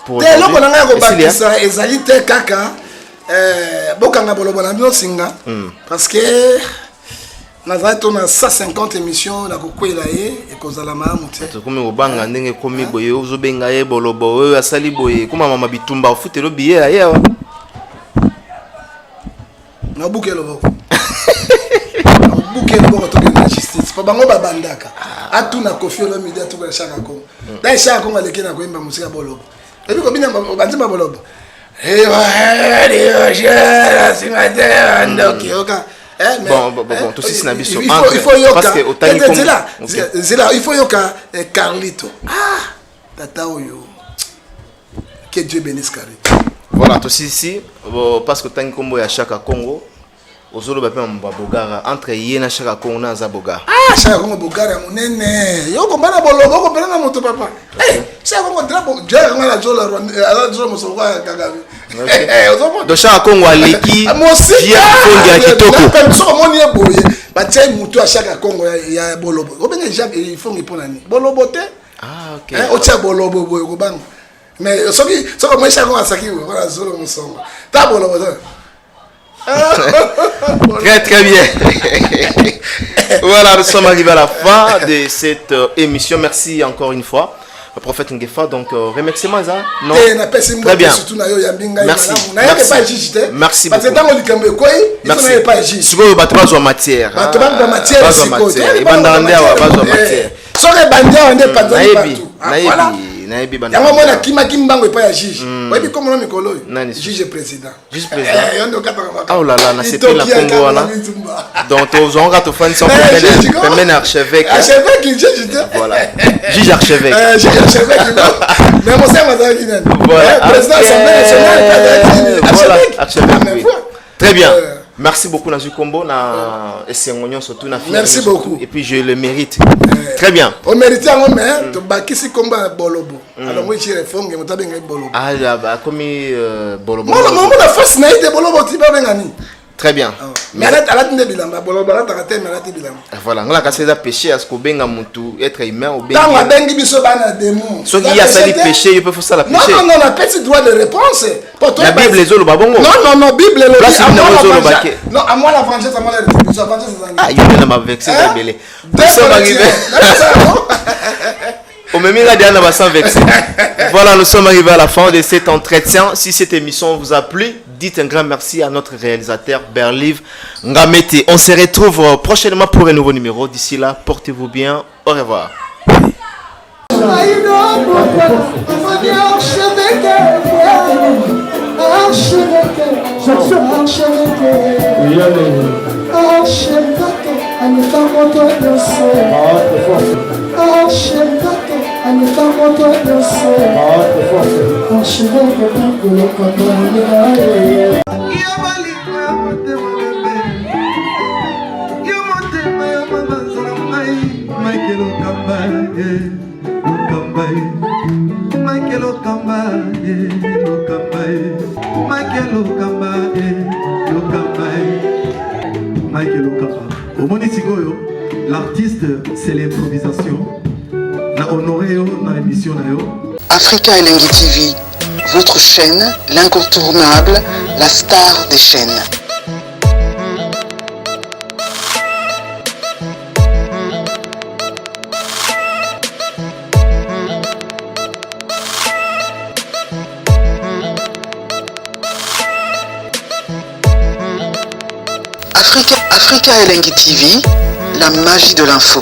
pour parce que nous avons 150 émissions na kokwela et kozala mamuté. Comme obanga ndenge komi boye ozobenga ye bolobo asali boye kuma mama bitumba ofutelo biye aye. Na bouquet le boko. Bouquet le boko to la justice. Pa bango babandaka. Atu na kofi lo media to ka shaka ko. Dai shaka ko aleke na ko imba musika bolobo. Et puis kobina banzima bolobo. Eh wa je la simate andoki oka. Bon, tout ça n'a biso. Il faut yoka. Parce que otani comme c'est là, il faut yoka Carlito. Ah, tata oyo. Que Dieu bénisse Carlito. Voilà, tout ici, parce que tant que ya Chaka Congo, ozolo bape mbabogara entre yena Chaka Congo na Zaboga. Ah, Chaka Congo bogara munene. Yo kombana bolobo ko pena moto papa. Eh, Chaka Congo drapo, Chaka Congo la jola ala jola mosoka kagabi. Do Chaka Congo aleki. Mosika Congo ya kitoko. Personne moni eboye. Ba tshai mutu a Chaka Congo ya bolobo. Obenga Jacques il faut ngipona ni. Bolobo te? Ah, OK. O tshia bolobo boye ko banga. Mais ce que moi j'ai commencé voilà solo mon son tabolo très bien. Voilà, nous sommes arrivés à la fin de cette émission. Merci encore une fois le prophète Ngefa. Donc remerciements ça non très bien. Merci merci parce que tant on dit que quoi il faut pas agir si vous battez pas en matière matière et bandandé à base de matière so que bandé on est pas voilà nayebi bana yango mona kima kimbango epa ya juge oyebi komona mikolo juge président oh là là na sepeli na Congo wana donc tozonga tofani sans pemene archevêque voilà juge archevêque mais mon sœur madame Guinée président archevêque très bien. Merci beaucoup Nazu Kombo na Essengonyon surtout na fille. Merci beaucoup. Et puis je le mérite. Très bien. On mérite un homme mais to bakisi komba bolobo. Alors moi je refonge mo tabenga bolobo. Ah là bah comme bolobo. Moi la force na ide bolobo ti ba benga ni. Très bien. Mais elle a tinde bilamba bolobo la takate mais elle a bilamba. Voilà, ngala ka c'est péché à ce ko benga mutu être humain au benga. Dans la bengi biso bana démon. Ce qui a sali péché, il peut faire ça la péché. Non, la petit droit de réponse. La Bible les olo babongo. Non, Bible le dit. Non, à moi la vengeance, à moi la rétribution, ah, il y a m'a vexé belé. Nous sommes arrivés. Au même moment, on sans vexer. Voilà, nous sommes arrivés à la fin de cet entretien. Si cette émission vous a plu, dites un grand merci à notre réalisateur Berliv Ngamete. On se retrouve prochainement pour un nouveau numéro. D'ici là, portez-vous bien. Au revoir. L'artiste, c'est l'improvisation. Na honoré dans l'émission. Africa Elengi TV, votre chaîne, l'incontournable, la star des chaînes. Africa Elengi TV, la magie de l'info.